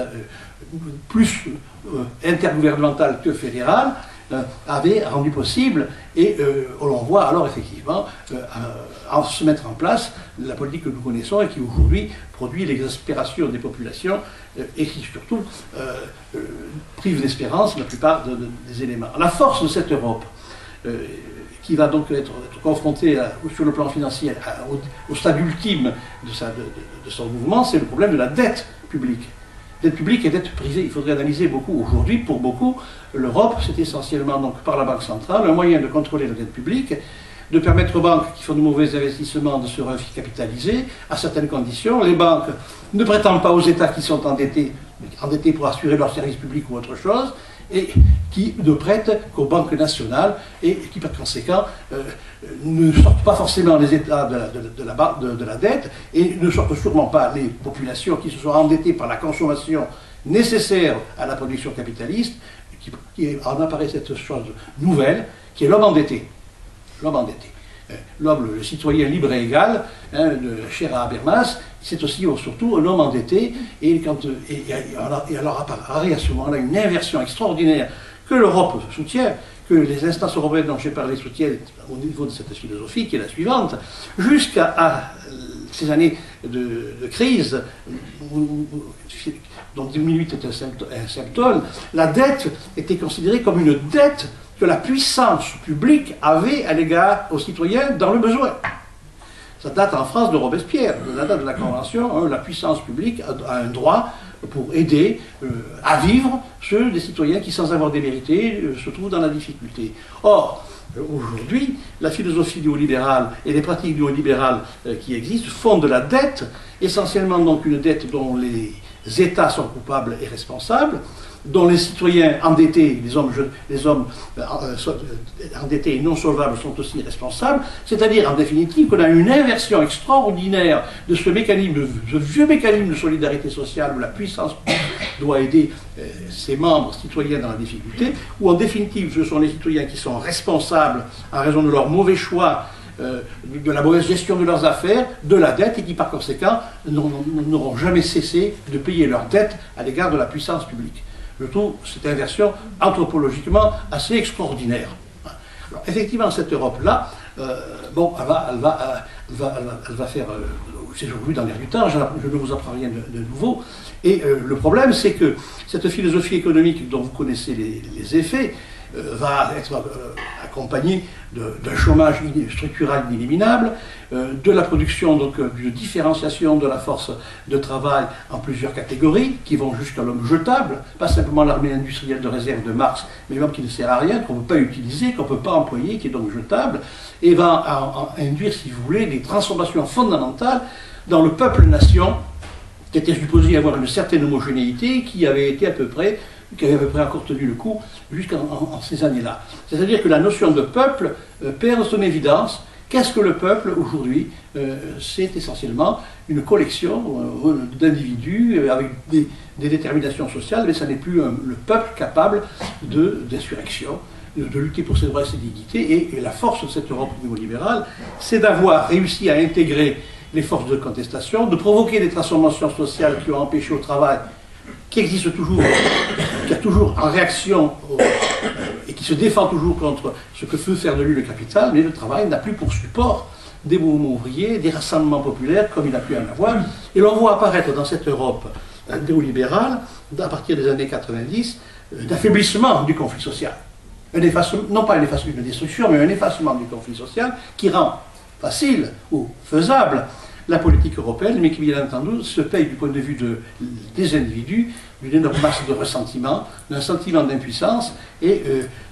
plus intergouvernemental que fédéral, avait rendu possible, et on voit alors effectivement se mettre en place la politique que nous connaissons et qui aujourd'hui produit l'exaspération des populations et qui surtout prive d'espérance la plupart des éléments. La force de cette Europe, qui va donc être confrontée sur le plan financier au stade ultime de son mouvement, c'est le problème de la dette publique. Dette publique et dette privée. Il faudrait analyser beaucoup. Aujourd'hui, pour beaucoup, l'Europe, c'est essentiellement donc, par la Banque centrale, un moyen de contrôler la dette publique, de permettre aux banques qui font de mauvais investissements de se recapitaliser à certaines conditions. Les banques ne prétendent pas aux États qui sont endettés pour assurer leurs services publics ou autre chose, et qui ne prêtent qu'aux banques nationales et qui, par conséquent, ne sortent pas forcément les États de la dette et ne sortent sûrement pas les populations qui se sont endettées par la consommation nécessaire à la production capitaliste, qui en apparaît cette chose nouvelle, qui est l'homme endetté. L'homme endetté. L'homme, le citoyen libre et égal, cher à Habermas, c'est aussi surtout un homme endetté, et alors apparaît à ce moment-là une inversion extraordinaire que l'Europe soutient, que les instances européennes dont j'ai parlé soutiennent au niveau de cette philosophie, qui est la suivante, jusqu'à ces années de crise, dont 2008 est un symptôme, la dette était considérée comme une dette que la puissance publique avait à l'égard aux citoyens dans le besoin. Ça date en France de Robespierre, ça date de la Convention, la puissance publique a un droit pour aider à vivre ceux des citoyens qui, sans avoir démérité, se trouvent dans la difficulté. Or, aujourd'hui, la philosophie néolibérale et les pratiques néolibérales qui existent font de la dette, essentiellement donc une dette dont les États sont coupables et responsables, dont les citoyens endettés, les hommes endettés et non solvables sont aussi responsables, c'est-à-dire en définitive qu'on a une inversion extraordinaire de ce mécanisme, ce vieux mécanisme de solidarité sociale où la puissance doit aider ses membres citoyens dans la difficulté, où en définitive ce sont les citoyens qui sont responsables en raison de leur mauvais choix, de la mauvaise gestion de leurs affaires, de la dette, et qui par conséquent n'auront jamais cessé de payer leur dette à l'égard de la puissance publique. Je trouve cette inversion anthropologiquement assez extraordinaire. Alors, effectivement, cette Europe-là, elle va faire, c'est aujourd'hui dans l'air du temps, je ne vous apprends rien de nouveau, et le problème c'est que cette philosophie économique dont vous connaissez les effets, va être accompagnée d'un chômage structurel inéliminable, de la production, donc d'une différenciation de la force de travail en plusieurs catégories, qui vont jusqu'à l'homme jetable, pas simplement l'armée industrielle de réserve de Marx, mais l'homme qui ne sert à rien, qu'on ne peut pas utiliser, qu'on ne peut pas employer, qui est donc jetable, et va induire, si vous voulez, des transformations fondamentales dans le peuple-nation, qui était supposé avoir une certaine homogénéité, qui avait encore tenu le coup jusqu'en ces années-là. C'est-à-dire que la notion de peuple perd son évidence. Qu'est-ce que le peuple aujourd'hui? C'est essentiellement une collection d'individus avec des déterminations sociales, mais ça n'est plus le peuple capable d'insurrection, de lutter pour ses droits et ses dignités. Et la force de cette Europe néolibérale, c'est d'avoir réussi à intégrer les forces de contestation, de provoquer des transformations sociales qui ont empêché au travail, qui existe toujours, qui a toujours en réaction et qui se défend toujours contre ce que veut faire de lui le capital, mais le travail n'a plus pour support des mouvements ouvriers, des rassemblements populaires comme il a pu en avoir. Et l'on voit apparaître dans cette Europe néolibérale, à partir des années 90, d'affaiblissement du conflit social. Non pas une destruction, mais un effacement du conflit social qui rend facile ou faisable la politique européenne, mais qui, bien entendu, se paye du point de vue des individus, d'une énorme masse de ressentiment, d'un sentiment d'impuissance et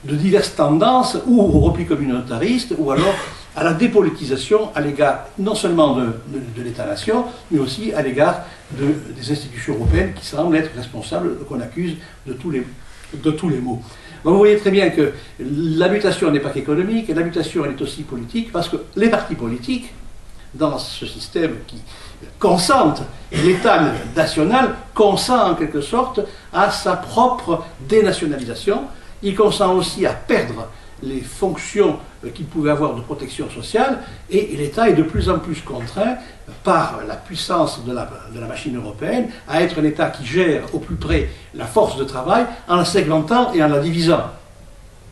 de diverses tendances, ou au repli communautariste, ou alors à la dépolitisation à l'égard non seulement de l'État-nation, mais aussi à l'égard des institutions européennes qui semblent être responsables, qu'on accuse de tous les maux. Donc vous voyez très bien que la mutation n'est pas qu'économique, la mutation elle est aussi politique, parce que les partis politiques, dans ce système qui consente, l'État national consent en quelque sorte à sa propre dénationalisation, il consent aussi à perdre les fonctions qu'il pouvait avoir de protection sociale, et l'État est de plus en plus contraint par la puissance de la machine européenne à être un État qui gère au plus près la force de travail en la segmentant et en la divisant.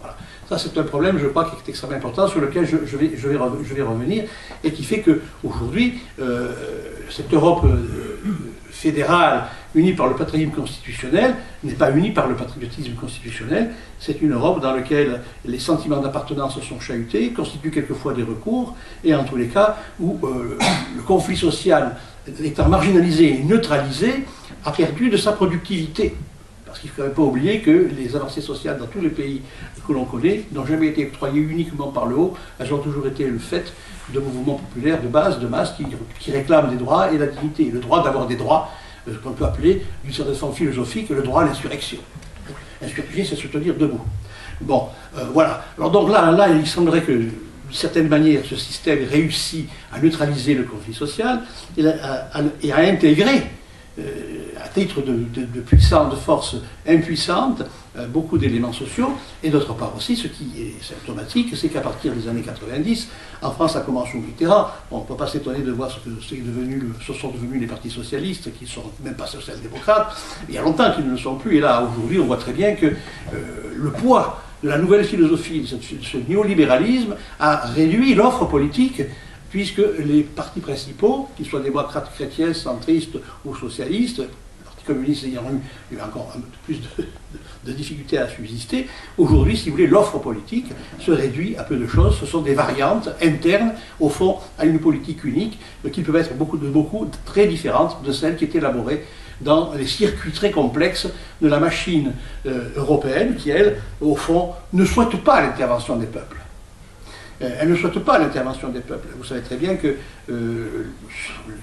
Voilà. Ça, c'est un problème, je crois, qui est extrêmement important, sur lequel je vais revenir, et qui fait qu'aujourd'hui, cette Europe fédérale, unie par le patriotisme constitutionnel, n'est pas unie par le patriotisme constitutionnel. C'est une Europe dans laquelle les sentiments d'appartenance sont chahutés, constituent quelquefois des recours, et en tous les cas, où le conflit social, étant marginalisé et neutralisé, a perdu de sa productivité. Parce qu'il ne faut quand même pas oublier que les avancées sociales dans tous les pays que l'on connaît n'ont jamais été octroyées uniquement par le haut, elles ont toujours été le fait de mouvements populaires de base, de masse, qui réclament des droits et la dignité. Le droit d'avoir des droits, qu'on peut appeler d'une certaine forme philosophique, le droit à l'insurrection. L'insurrection, c'est se tenir debout. Bon, voilà. Alors donc là, il semblerait que, d'une certaine manière, ce système réussit à neutraliser le conflit social et à intégrer, à titre de puissante, de force impuissante, beaucoup d'éléments sociaux, et d'autre part aussi, ce qui est symptomatique, c'est qu'à partir des années 90, en France, ça commence sous Mitterrand, on ne peut pas s'étonner de voir ce sont devenus les partis socialistes, qui ne sont même pas social-démocrates, il y a longtemps qu'ils ne le sont plus, et là, aujourd'hui, on voit très bien que le poids de la nouvelle philosophie, de ce néolibéralisme, a réduit l'offre politique, puisque les partis principaux, qu'ils soient démocrates, chrétiens, centristes ou socialistes, le Parti communiste ayant eu encore un peu plus de difficultés à subsister, aujourd'hui, si vous voulez, l'offre politique se réduit à peu de choses. Ce sont des variantes internes, au fond, à une politique unique, qui peuvent être beaucoup très différentes de celles qui étaient élaborées dans les circuits très complexes de la machine européenne, qui, elle, au fond, ne souhaite pas l'intervention des peuples. Elle ne souhaite pas l'intervention des peuples. Vous savez très bien que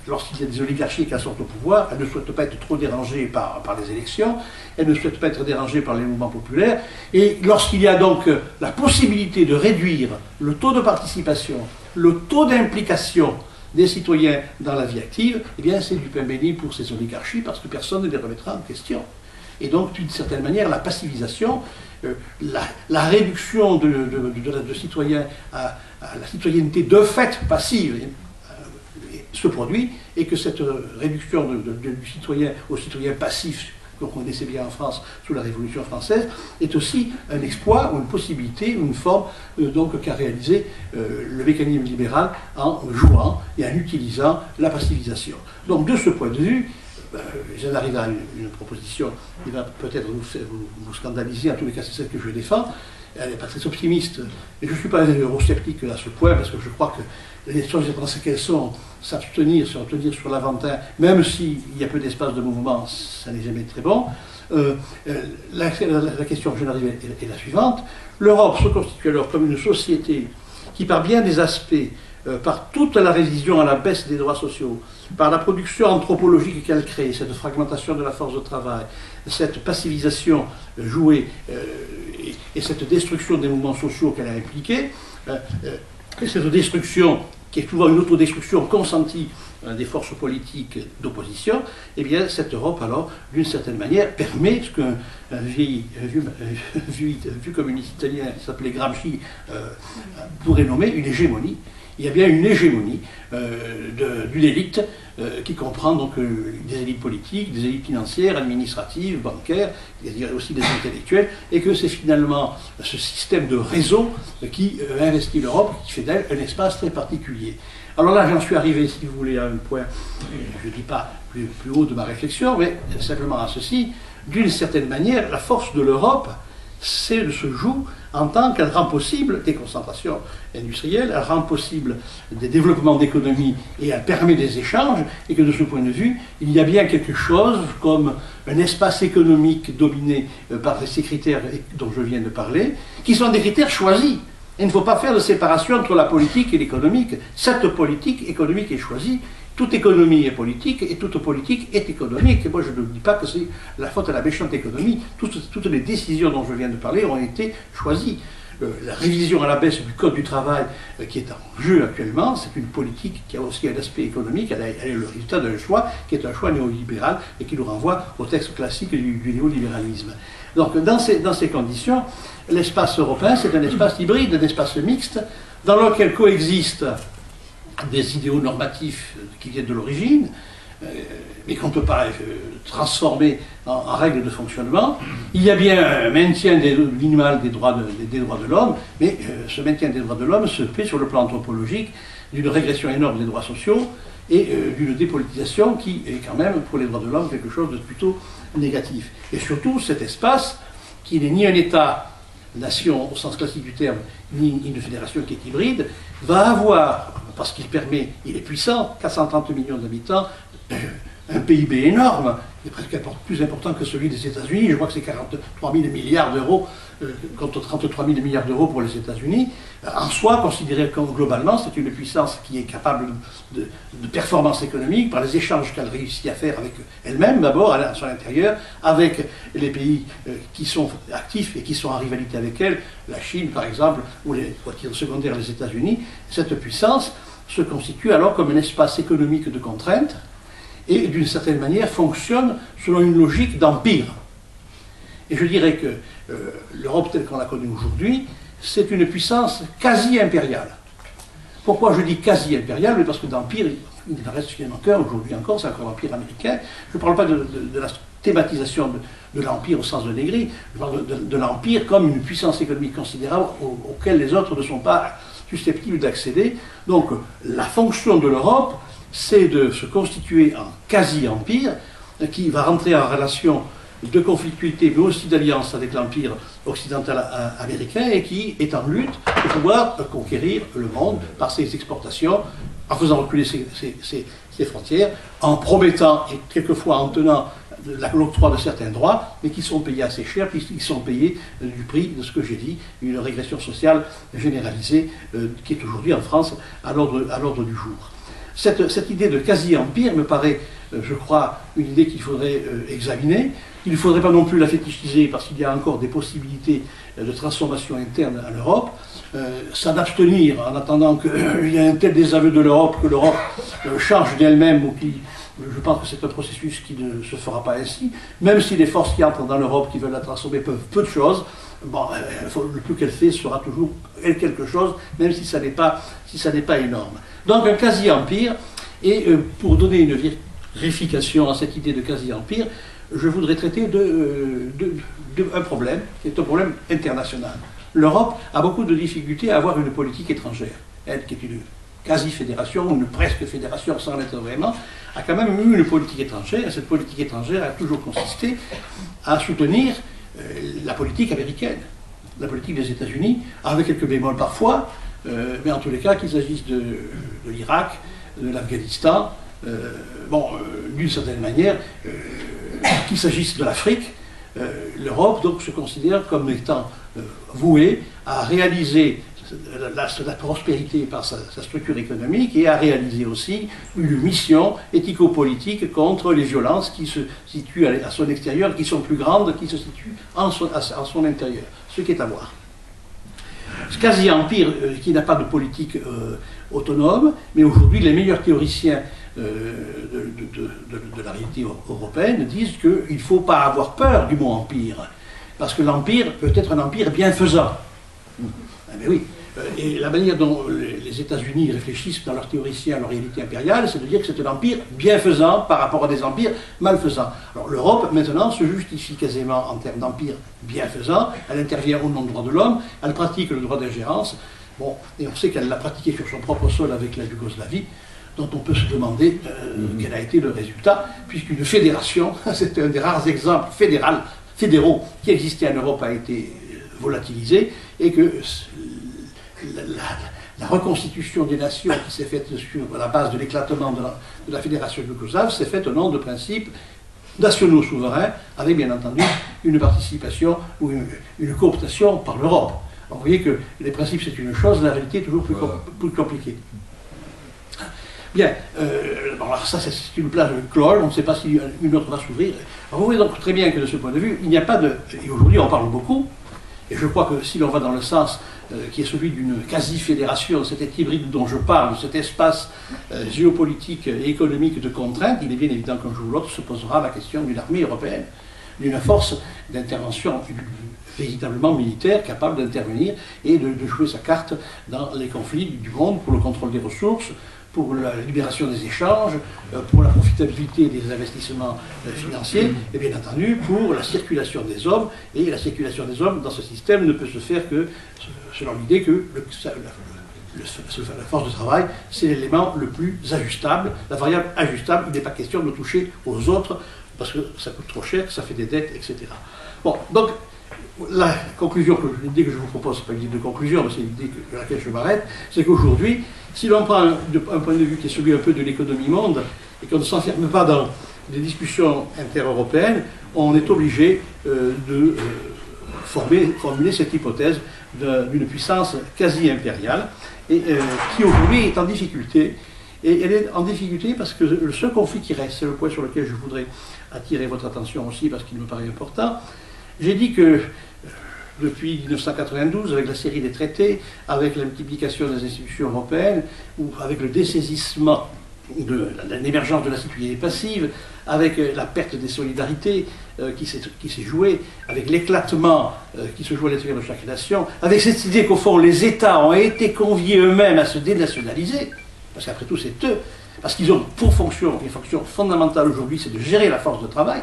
lorsqu'il y a des oligarchies qui sortent au pouvoir, elles ne souhaitent pas être trop dérangées par les élections, elles ne souhaitent pas être dérangées par les mouvements populaires, et lorsqu'il y a donc la possibilité de réduire le taux de participation, le taux d'implication des citoyens dans la vie active, eh bien c'est du pain béni pour ces oligarchies, parce que personne ne les remettra en question. Et donc, d'une certaine manière, la pacivisation, la réduction de citoyens à la citoyenneté de fait passive se produit, et que cette réduction du citoyen au citoyen passif, qu'on connaissait bien en France sous la Révolution française, est aussi un exploit ou une possibilité, une forme qu'a réalisé le mécanisme libéral en jouant et en utilisant la pacivisation. Donc, de ce point de vue, j'en arrive à une proposition qui va peut-être vous scandaliser, en tous les cas c'est celle que je défends. Elle n'est pas très optimiste, et je ne suis pas eurosceptique à ce point, parce que je crois que les choses étant ce qu'elles sont, se tenir sur l'Aventin, même s'il y a peu d'espace de mouvement, ça n'est jamais très bon. La question que j'en arrive est la suivante. L'Europe se constitue alors comme une société qui, par bien des aspects, par toute la révision à la baisse des droits sociaux, par la production anthropologique qu'elle crée, cette fragmentation de la force de travail, cette pacivisation jouée et cette destruction des mouvements sociaux qu'elle a impliqués, cette destruction qui est souvent une autodestruction consentie des forces politiques d'opposition, eh bien cette Europe alors, d'une certaine manière, permet ce qu'un vieux communiste italien qui s'appelait Gramsci pourrait nommer une hégémonie. Il y a bien une hégémonie d'une élite qui comprend donc des élites politiques, des élites financières, administratives, bancaires, il y a aussi des intellectuels, et que c'est finalement ce système de réseau qui investit l'Europe, qui fait d'elle un espace très particulier. Alors là, j'en suis arrivé, si vous voulez, à un point, je ne dis pas plus haut de ma réflexion, mais simplement à ceci. D'une certaine manière, la force de l'Europe, c'est de se jouer en tant qu'elle rend possible des concentrations industrielles, elle rend possible des développements d'économie et elle permet des échanges, et que de ce point de vue, il y a bien quelque chose comme un espace économique dominé par ces critères dont je viens de parler, qui sont des critères choisis. Il ne faut pas faire de séparation entre la politique et l'économique. Cette politique économique est choisie. Toute économie est politique et toute politique est économique. Et moi, je ne dis pas que c'est la faute à la méchante économie. Toutes les décisions dont je viens de parler ont été choisies. La révision à la baisse du Code du travail qui est en jeu actuellement, c'est une politique qui a aussi un aspect économique. Elle est le résultat d'un choix qui est un choix néolibéral et qui nous renvoie au texte classique du néolibéralisme. Donc, dans ces conditions, l'espace européen, c'est un espace hybride, un espace mixte, dans lequel coexistent des idéaux normatifs qui viennent de l'origine, mais qu'on ne peut pas transformer en règle de fonctionnement. Il y a bien un maintien minimal des droits de l'homme, mais ce maintien des droits de l'homme se fait sur le plan anthropologique d'une régression énorme des droits sociaux et d'une dépolitisation qui est quand même, pour les droits de l'homme, quelque chose de plutôt négatif. Et surtout, cet espace, qui n'est ni un État-nation au sens classique du terme, ni une fédération qui est hybride, va avoir, parce qu'il est puissant, 430 millions d'habitants, un PIB énorme, qui est presque plus important que celui des États-Unis. Je crois que c'est 43 000 milliards d'euros contre 33 000 milliards d'euros pour les États-Unis. En soi, considéré comme globalement, c'est une puissance qui est capable de performance économique par les échanges qu'elle réussit à faire avec elle-même, d'abord, à son intérieur, avec les pays qui sont actifs et qui sont en rivalité avec elle, la Chine par exemple, ou les titre secondaire, les États-Unis. Cette puissance se constitue alors comme un espace économique de contrainte et d'une certaine manière fonctionne selon une logique d'empire. Et je dirais que l'Europe telle qu'on la connaît aujourd'hui, c'est une puissance quasi-impériale. Pourquoi je dis quasi-impériale? Parce que d'empire, il en reste finalement qu'un aujourd'hui encore, c'est encore l'empire américain. Je ne parle pas de la thématisation de l'empire au sens de Négri, je parle de l'empire comme une puissance économique considérable auquel les autres ne sont pas susceptibles d'accéder. Donc la fonction de l'Europe, c'est de se constituer en quasi-empire qui va rentrer en relation de conflictualité, mais aussi d'alliance avec l'empire occidental américain et qui est en lutte pour pouvoir conquérir le monde par ses exportations, en faisant reculer ses frontières, en promettant et quelquefois en tenant l'octroi de certains droits, mais qui sont payés assez cher, puisqu'ils sont payés du prix de ce que j'ai dit, une régression sociale généralisée qui est aujourd'hui en France à l'ordre du jour. Cette idée de quasi-empire me paraît, je crois, une idée qu'il faudrait examiner. Il ne faudrait pas non plus la fétichiser parce qu'il y a encore des possibilités de transformation interne à l'Europe. S'en abstenir en attendant qu'il y ait un tel désaveu de l'Europe que l'Europe change d'elle-même ou qui... Je pense que c'est un processus qui ne se fera pas ainsi. Même si les forces qui entrent dans l'Europe, qui veulent la transformer, peuvent peu de choses, bon, le plus qu'elle fait sera toujours quelque chose, même si ça n'est pas énorme. Donc un quasi-empire, et pour donner une vérification à cette idée de quasi-empire, je voudrais traiter un problème, qui est un problème international. L'Europe a beaucoup de difficultés à avoir une politique étrangère. Elle, qui est une quasi-fédération, ou une presque fédération sans l'être vraiment, a quand même eu une politique étrangère, et cette politique étrangère a toujours consisté à soutenir la politique américaine, la politique des États-Unis, avec quelques bémols parfois, mais en tous les cas, qu'il s'agisse de l'Irak, de l'Afghanistan, d'une certaine manière, qu'il s'agisse de l'Afrique, l'Europe donc se considère comme étant vouée à réaliser la prospérité par sa structure économique et à réaliser aussi une mission éthico-politique contre les violences qui se situent à son extérieur, qui sont plus grandes, qui se situent en son intérieur, ce qui est à voir. Ce quasi-empire qui n'a pas de politique autonome, mais aujourd'hui les meilleurs théoriciens de la réalité européenne disent qu'il ne faut pas avoir peur du mot empire, parce que l'empire peut être un empire bienfaisant. Mais oui, et la manière dont les États-Unis réfléchissent dans leurs théoriciens à leur réalité impériale, c'est de dire que c'est un empire bienfaisant par rapport à des empires malfaisants. Alors l'Europe, maintenant, se justifie quasiment en termes d'empire bienfaisant, elle intervient au nom du droit de l'homme, elle pratique le droit d'ingérence, bon, et on sait qu'elle l'a pratiqué sur son propre sol avec la Yougoslavie, dont on peut se demander quel a été le résultat, puisqu'une fédération, c'est un des rares exemples fédéraux qui existaient en Europe, a été volatilisé, et que la reconstitution des nations qui s'est faite sur la base de l'éclatement de la fédération yougoslave s'est faite au nom de principes nationaux souverains, avec bien entendu une participation ou une cooptation par l'Europe. Vous voyez que les principes c'est une chose, la réalité est toujours plus compliquée. Bien, alors ça c'est une plage clore, on ne sait pas si une autre va s'ouvrir. Vous voyez donc très bien que de ce point de vue, il n'y a pas de... Et aujourd'hui on parle beaucoup, et je crois que si l'on va dans le sens qui est celui d'une quasi-fédération, cet hybride dont je parle, cet espace géopolitique et économique de contrainte, il est bien évident qu'un jour ou l'autre se posera la question d'une armée européenne, d'une force d'intervention véritablement militaire, capable d'intervenir et de jouer sa carte dans les conflits du monde pour le contrôle des ressources, pour la libération des échanges, pour la profitabilité des investissements financiers, et bien entendu pour la circulation des hommes. Et la circulation des hommes dans ce système ne peut se faire que selon l'idée que la force de travail, c'est l'élément le plus ajustable, la variable ajustable. Il n'est pas question de toucher aux autres parce que ça coûte trop cher, ça fait des dettes, etc. Bon, donc la conclusion, l'idée que je vous propose, ce n'est pas une idée de conclusion, mais c'est l'idée à laquelle je m'arrête, c'est qu'aujourd'hui, si l'on prend un point de vue qui est celui un peu de l'économie monde, et qu'on ne s'enferme pas dans des discussions intereuropéennes, on est obligé de formuler cette hypothèse d'une puissance quasi impériale, et qui aujourd'hui est en difficulté. Et elle est en difficulté parce que le seul conflit qui reste, c'est le point sur lequel je voudrais attirer votre attention aussi, parce qu'il me paraît important. J'ai dit que depuis 1992, avec la série des traités, avec la multiplication des institutions européennes, ou avec le dessaisissement de l'émergence de la citoyenneté passive, avec la perte des solidarités qui s'est jouée, avec l'éclatement qui se joue à l'intérieur de chaque nation, avec cette idée qu'au fond les États ont été conviés eux-mêmes à se dénationaliser, parce qu'après tout c'est eux, parce qu'ils ont pour fonction, une fonction fondamentale aujourd'hui, c'est de gérer la force de travail.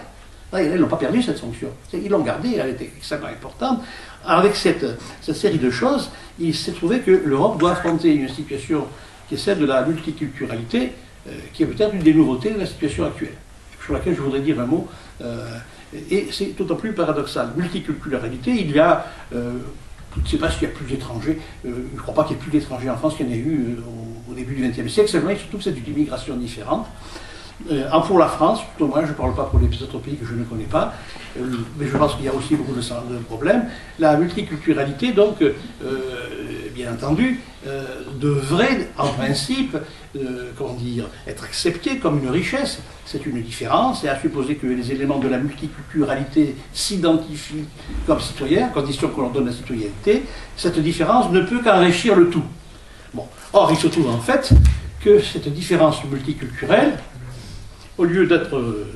Ils n'ont pas perdu cette fonction, ils l'ont gardée, elle était extrêmement importante. Avec cette série de choses, il s'est trouvé que l'Europe doit affronter une situation qui est celle de la multiculturalité, qui est peut-être une des nouveautés de la situation actuelle, sur laquelle je voudrais dire un mot, et c'est d'autant plus paradoxal. Multiculturalité, il y a, je ne sais pas s'il y a plus d'étrangers, je ne crois pas qu'il y ait plus d'étrangers en France qu'il y en ait eu au début du XXe siècle, seulement surtout que c'est une immigration différente. Pour la France, tout au moins, je ne parle pas pour les autres pays que je ne connais pas, mais je pense qu'il y a aussi beaucoup de problèmes. La multiculturalité, donc, bien entendu, devrait, en principe, comment dire, être acceptée comme une richesse. C'est une différence, et à supposer que les éléments de la multiculturalité s'identifient comme citoyens, à condition qu'on leur donne la citoyenneté. Cette différence ne peut qu'enrichir le tout. Bon. Or, il se trouve en fait que cette différence multiculturelle, au lieu d'être,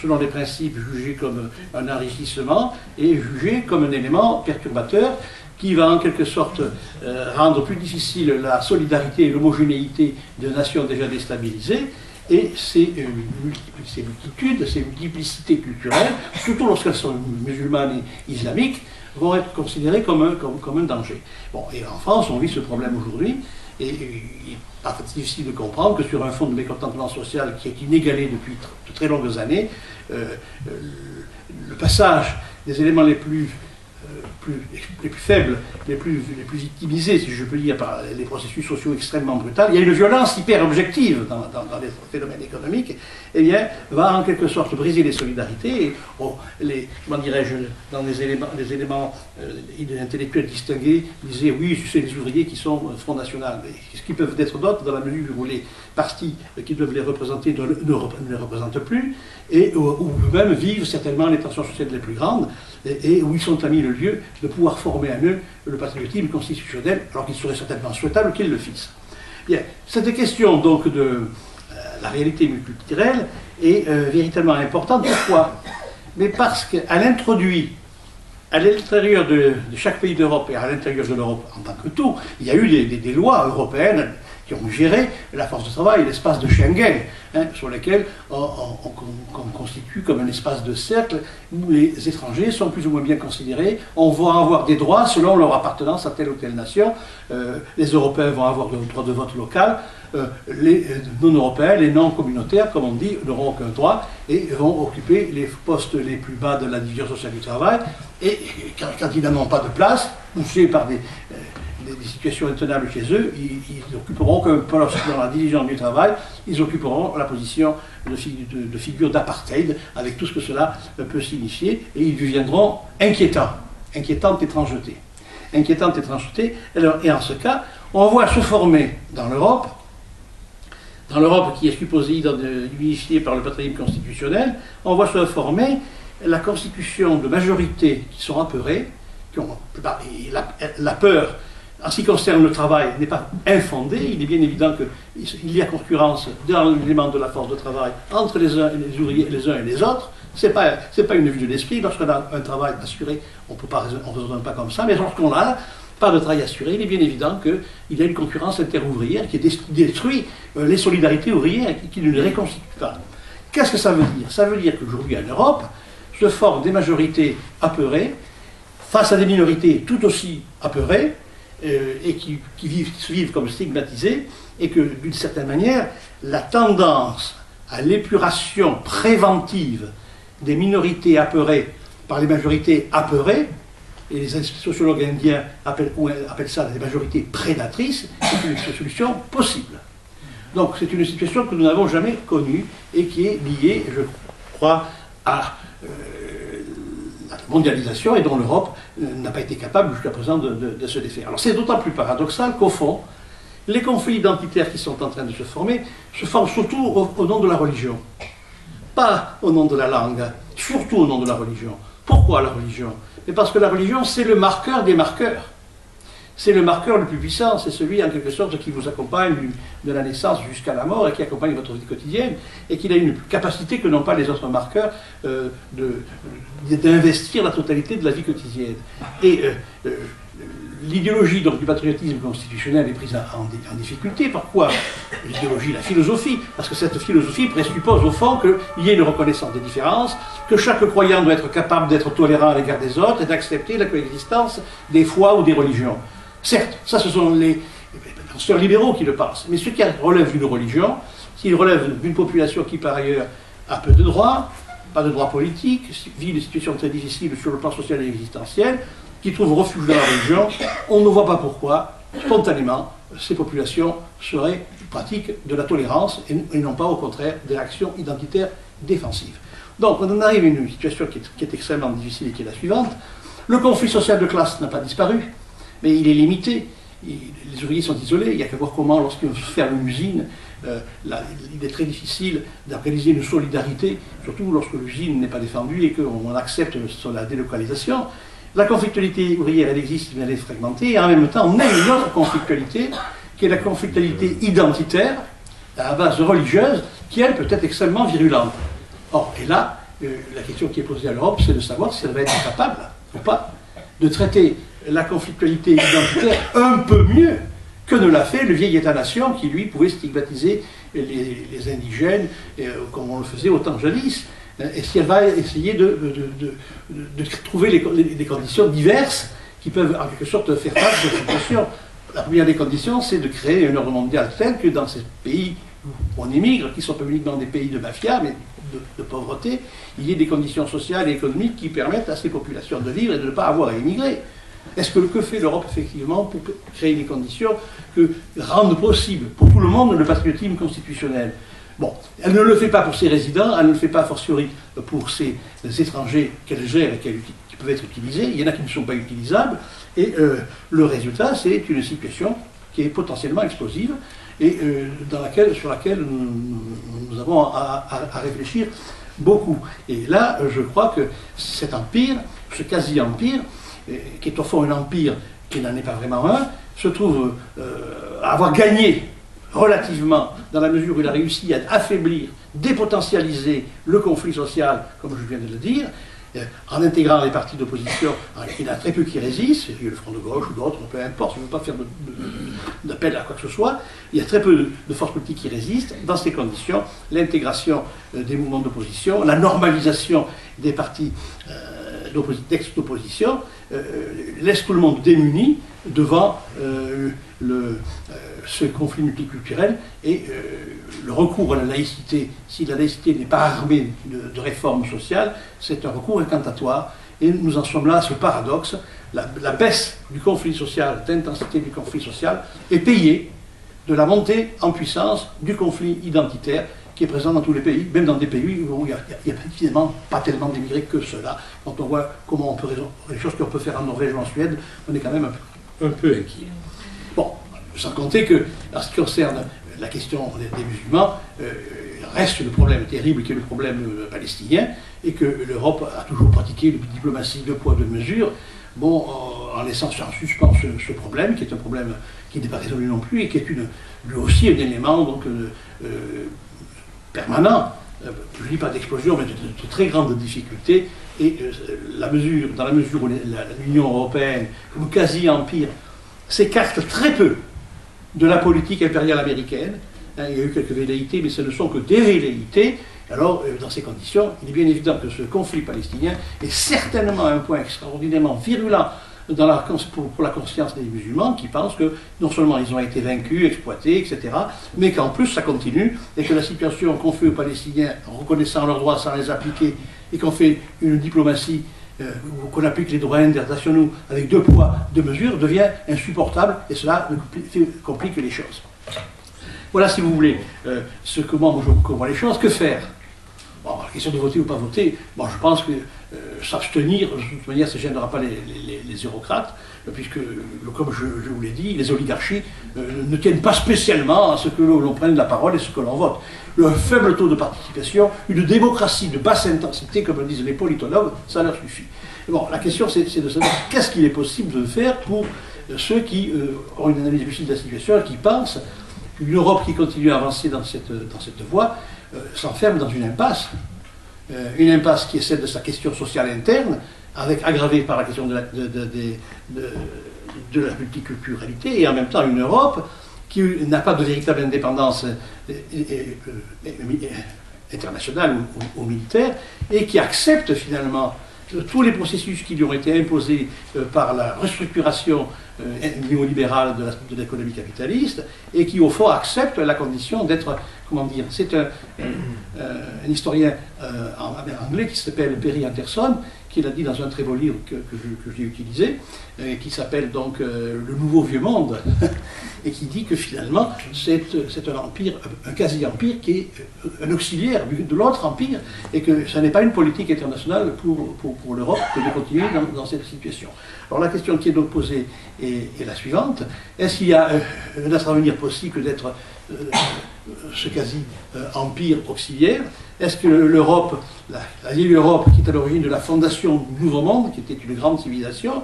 selon les principes, jugé comme un enrichissement, est jugé comme un élément perturbateur qui va en quelque sorte rendre plus difficile la solidarité et l'homogénéité de nations déjà déstabilisées, et ces multitudes, ces multiplicités culturelles, surtout lorsqu'elles sont musulmanes et islamiques, vont être considérées comme un danger. Bon, et en France, on vit ce problème aujourd'hui, et il est pas difficile de comprendre que sur un fond de mécontentement social qui est inégalé depuis de très longues années, le passage des éléments les plus faibles, les plus victimisés, si je peux dire, par les processus sociaux extrêmement brutaux, il y a une violence hyper objective dans les phénomènes économiques, eh bien, va en quelque sorte briser les solidarités. Et, comment dirais-je, dans des éléments intellectuels distingués, disaient oui, c'est les ouvriers qui sont Front National. Mais ce qui peuvent être d'autres dans la mesure où les partis qui doivent les représenter ne les représentent plus, et où eux-mêmes vivent certainement les tensions sociales les plus grandes, et où ils sont mis le lieu de pouvoir former en eux le patriotisme constitutionnel, alors qu'il serait certainement souhaitable qu'ils le fissent. Bien, cette question donc de la réalité multiculturelle est véritablement importante. Pourquoi? Mais parce qu'elle introduit à l'intérieur de chaque pays d'Europe et à l'intérieur de l'Europe en tant que tout, il y a eu des lois européennes qui ont géré la force de travail, l'espace de Schengen, sur lequel on constitue comme un espace de cercle où les étrangers sont plus ou moins bien considérés. On va avoir des droits selon leur appartenance à telle ou telle nation. Les Européens vont avoir le droit de vote local. Les non-européens, les non-communautaires, comme on dit, n'auront aucun droit et vont occuper les postes les plus bas de la division sociale du travail. Et quand ils n'en ont pas de place, poussés par des situations intenables chez eux, ils occuperont qu'un poste dans la division du travail, ils occuperont la position de figure d'apartheid, avec tout ce que cela peut signifier, et ils deviendront inquiétante étrangeté. Inquiétante étrangeté, et en ce cas, on voit se former dans l'Europe qui est supposée unifiée par le patrimoine constitutionnel, on voit se former la constitution de majorités qui sont apeurées, qui ont la peur. En ce qui concerne le travail, n'est pas infondé. Il est bien évident qu'il y a concurrence dans l'élément de la force de travail entre les ouvriers les uns et les autres. Ce n'est pas une vue de l'esprit. Lorsqu'on a un travail assuré, on ne raisonne pas comme ça. Mais lorsqu'on l'a, pas de travail assuré, il est bien évident qu'il y a une concurrence interouvrière qui détruit les solidarités ouvrières et qui ne les reconstitue pas. Qu'est-ce que ça veut dire? Ça veut dire qu'aujourd'hui en Europe se forment des majorités apeurées face à des minorités tout aussi apeurées et qui se vivent comme stigmatisées, et que d'une certaine manière la tendance à l'épuration préventive des minorités apeurées par les majorités apeurées, et les sociologues indiens appellent ça des majorités prédatrices, c'est une solution possible. Donc c'est une situation que nous n'avons jamais connue et qui est liée, je crois, à la mondialisation et dont l'Europe n'a pas été capable jusqu'à présent de se défaire. Alors c'est d'autant plus paradoxal qu'au fond, les conflits identitaires qui sont en train de se forment surtout au nom de la religion. Pas au nom de la langue, surtout au nom de la religion. Pourquoi la religion? Mais parce que la religion, c'est le marqueur des marqueurs. C'est le marqueur le plus puissant, c'est celui en quelque sorte qui vous accompagne de la naissance jusqu'à la mort et qui accompagne votre vie quotidienne et qui a une capacité que n'ont pas les autres marqueurs d'investir la totalité de la vie quotidienne. Et l'idéologie du patriotisme constitutionnel est prise en difficulté. Pourquoi l'idéologie, la philosophie? Parce que cette philosophie présuppose au fond qu'il y ait une reconnaissance des différences, que chaque croyant doit être capable d'être tolérant à l'égard des autres et d'accepter la coexistence des foi ou des religions. Certes, ça ce sont les penseurs libéraux qui le pensent, mais ce qui relève d'une religion, s'il relève d'une population qui par ailleurs a peu de droits, pas de droits politiques, vit des situations très difficiles sur le plan social et existentiel, qui trouvent refuge dans la religion, on ne voit pas pourquoi, spontanément, ces populations seraient pratiques de la tolérance et non pas au contraire de l'action identitaire défensive. Donc on en arrive à une situation qui est extrêmement difficile et qui est la suivante. Le conflit social de classe n'a pas disparu, mais il est limité. Les ouvriers sont isolés, il n'y a qu'à voir comment, lorsqu'on ferme une usine, il est très difficile d'organiser une solidarité, surtout lorsque l'usine n'est pas défendue et qu'on accepte la délocalisation. La conflictualité ouvrière, elle existe, mais elle est fragmentée, et en même temps, on a une autre conflictualité, qui est la conflictualité identitaire, à base religieuse, qui, elle, peut être extrêmement virulente. Or, et là, la question qui est posée à l'Europe, c'est de savoir si elle va être capable, ou pas, de traiter la conflictualité identitaire un peu mieux que ne l'a fait le vieil État-nation qui, lui, pouvait stigmatiser les indigènes, comme on le faisait autant jadis. Et si elle va essayer de trouver des conditions diverses qui peuvent en quelque sorte faire face à cette situation. La première des conditions, c'est de créer un ordre mondial tel que dans ces pays où on émigre, qui ne sont pas uniquement des pays de mafia, mais de pauvreté, il y ait des conditions sociales et économiques qui permettent à ces populations de vivre et de ne pas avoir à émigrer. Est-ce que fait l'Europe effectivement pour créer les conditions que rendent possible pour tout le monde le patriotisme constitutionnel? Bon, elle ne le fait pas pour ses résidents, elle ne le fait pas a fortiori pour ces étrangers qu'elle gère et qui peuvent être utilisés. Il y en a qui ne sont pas utilisables. Et le résultat, c'est une situation qui est potentiellement explosive et sur laquelle nous avons à réfléchir beaucoup. Et là, je crois que cet empire, ce quasi-empire, qui est au fond un empire qui n'en est pas vraiment un, se trouve avoir gagné relativement, dans la mesure où il a réussi à affaiblir, dépotentialiser le conflit social, comme je viens de le dire, en intégrant les partis d'opposition. Il y en a très peu qui résistent, il y a le Front de gauche ou d'autres, peu importe, je ne veux pas faire d'appel à quoi que ce soit, il y a très peu de forces politiques qui résistent. Dans ces conditions, l'intégration des mouvements d'opposition, la normalisation des partis d'opposition laisse tout le monde démuni devant ce conflit multiculturel et le recours à la laïcité, si la laïcité n'est pas armée de réformes sociales, c'est un recours incantatoire et nous en sommes là à ce paradoxe. La baisse du conflit social, d'intensité du conflit social est payée de la montée en puissance du conflit identitaire qui est présent dans tous les pays, même dans des pays où il n'y a évidemment pas tellement d'émigrés que cela. Quand on voit comment on peut résoudre les choses qu'on peut faire en Norvège ou en Suède, on est quand même un peu inquiet. Bon, sans compter que, en ce qui concerne la question des musulmans, reste le problème terrible qui est le problème palestinien, et que l'Europe a toujours pratiqué une diplomatie de poids, de mesure, bon, en laissant en suspens ce problème, qui est un problème qui n'est pas résolu non plus, et qui est lui aussi un élément donc, permanent, je ne dis pas d'explosion, mais de très grandes difficultés, et dans la mesure où l'Union européenne, comme quasi-empire, s'écarte très peu de la politique impériale américaine. Il y a eu quelques velléités, mais ce ne sont que des velléités. Alors, dans ces conditions, il est bien évident que ce conflit palestinien est certainement un point extraordinairement virulent pour la conscience des musulmans qui pensent que non seulement ils ont été vaincus, exploités, etc., mais qu'en plus ça continue et que la situation qu'on fait aux Palestiniens en reconnaissant leurs droits sans les appliquer et qu'on fait une diplomatie qu'on applique les droits internationaux avec 2 poids, 2 mesures devient insupportable et cela complique les choses. Voilà, si vous voulez, comment je vois les choses. Que faire? Bon, la question de voter ou pas voter, bon, je pense que s'abstenir, de toute manière, ça ne gênera pas les eurocrates, puisque, comme je vous l'ai dit, les oligarchies ne tiennent pas spécialement à ce que l'on prenne la parole et ce que l'on vote. Le faible taux de participation, une démocratie de basse intensité, comme disent les politologues, ça leur suffit. Bon, la question, c'est de savoir qu'est-ce qu'il est possible de faire pour ceux qui ont une analyse lucide de la situation et qui pensent qu'une Europe qui continue à avancer dans cette voie s'enferme dans une impasse qui est celle de sa question sociale interne, aggravée par la question de la multiculturalité, et en même temps une Europe qui n'a pas de véritable indépendance internationale ou militaire, et qui accepte finalement tous les processus qui lui ont été imposés par la restructuration néolibérale de l'économie capitaliste, et qui au fond accepte la condition d'être, comment dire, c'est un historien anglais qui s'appelle Perry Anderson, qui l'a dit dans un très beau livre que j'ai utilisé, qui s'appelle donc Le Nouveau Vieux Monde, et qui dit que finalement c'est un empire, un quasi-empire qui est un auxiliaire de l'autre empire, et que ce n'est pas une politique internationale pour l'Europe que de continuer dans cette situation. Alors la question qui est donc posée est la suivante: est-ce qu'il y a un autre avenir possible que d'être ce quasi-empire auxiliaire? Est-ce que l'Europe, la vieille Europe, qui est à l'origine de la fondation du Nouveau Monde, qui était une grande civilisation,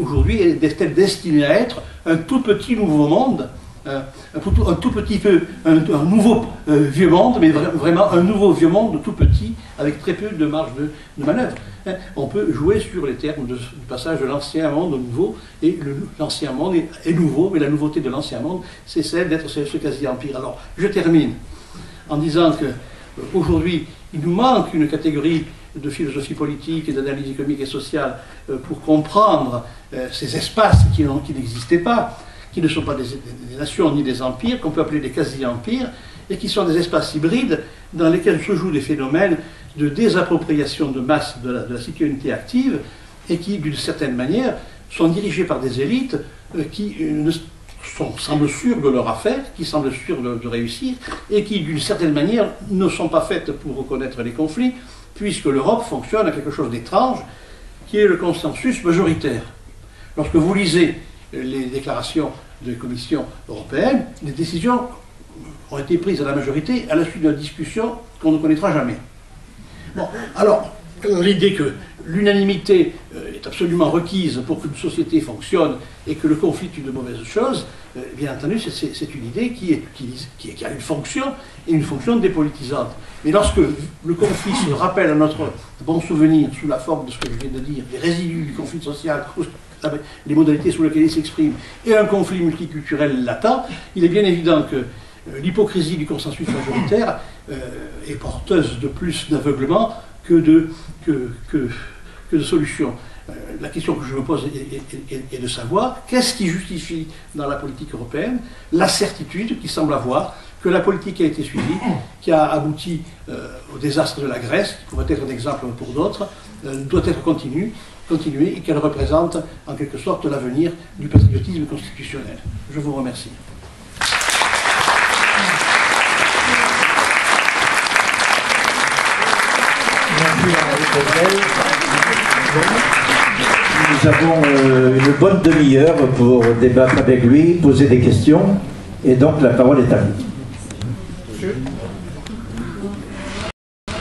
aujourd'hui est-elle destinée à être un tout petit nouveau monde, un tout petit peu, un nouveau vieux monde, mais vraiment un nouveau vieux monde tout petit, avec très peu de marge de manœuvre. On peut jouer sur les termes du passage de l'ancien monde au nouveau, et l'ancien monde est nouveau, mais la nouveauté de l'ancien monde, c'est celle d'être ce quasi-empire. Alors, je termine en disant que aujourd'hui, il nous manque une catégorie de philosophie politique et d'analyse économique et sociale pour comprendre ces espaces qui n'existaient pas, qui ne sont pas des nations ni des empires, qu'on peut appeler des quasi-empires, et qui sont des espaces hybrides dans lesquels se jouent des phénomènes de désappropriation de masse de la citoyenneté active, et qui, d'une certaine manière, sont dirigés par des élites qui semblent sûres de leur affaire, qui semblent sûres de réussir, et qui, d'une certaine manière, ne sont pas faites pour reconnaître les conflits, puisque l'Europe fonctionne à quelque chose d'étrange, qui est le consensus majoritaire. Lorsque vous lisez les déclarations de la Commission européenne, les décisions ont été prises à la majorité à la suite de discussions qu'on ne connaîtra jamais. Bon, alors, l'idée que l'unanimité est absolument requise pour qu'une société fonctionne et que le conflit est une mauvaise chose, bien entendu, c'est une idée qui a une fonction, et une fonction dépolitisante. Mais lorsque le conflit se rappelle à notre bon souvenir sous la forme de ce que je viens de dire, les résidus du conflit social, les modalités sous lesquelles il s'exprime, et un conflit multiculturel latent, il est bien évident que l'hypocrisie du consensus majoritaire est porteuse de plus d'aveuglement que de solutions. La question que je me pose est de savoir qu'est-ce qui justifie dans la politique européenne la certitude qui semble avoir que la politique a été suivie, qui a abouti au désastre de la Grèce, qui pourrait être un exemple pour d'autres, doit être continuée et qu'elle représente en quelque sorte l'avenir du patriotisme constitutionnel. Je vous remercie. Nous avons une bonne demi-heure pour débattre avec lui, poser des questions, et donc la parole est à vous. Monsieur.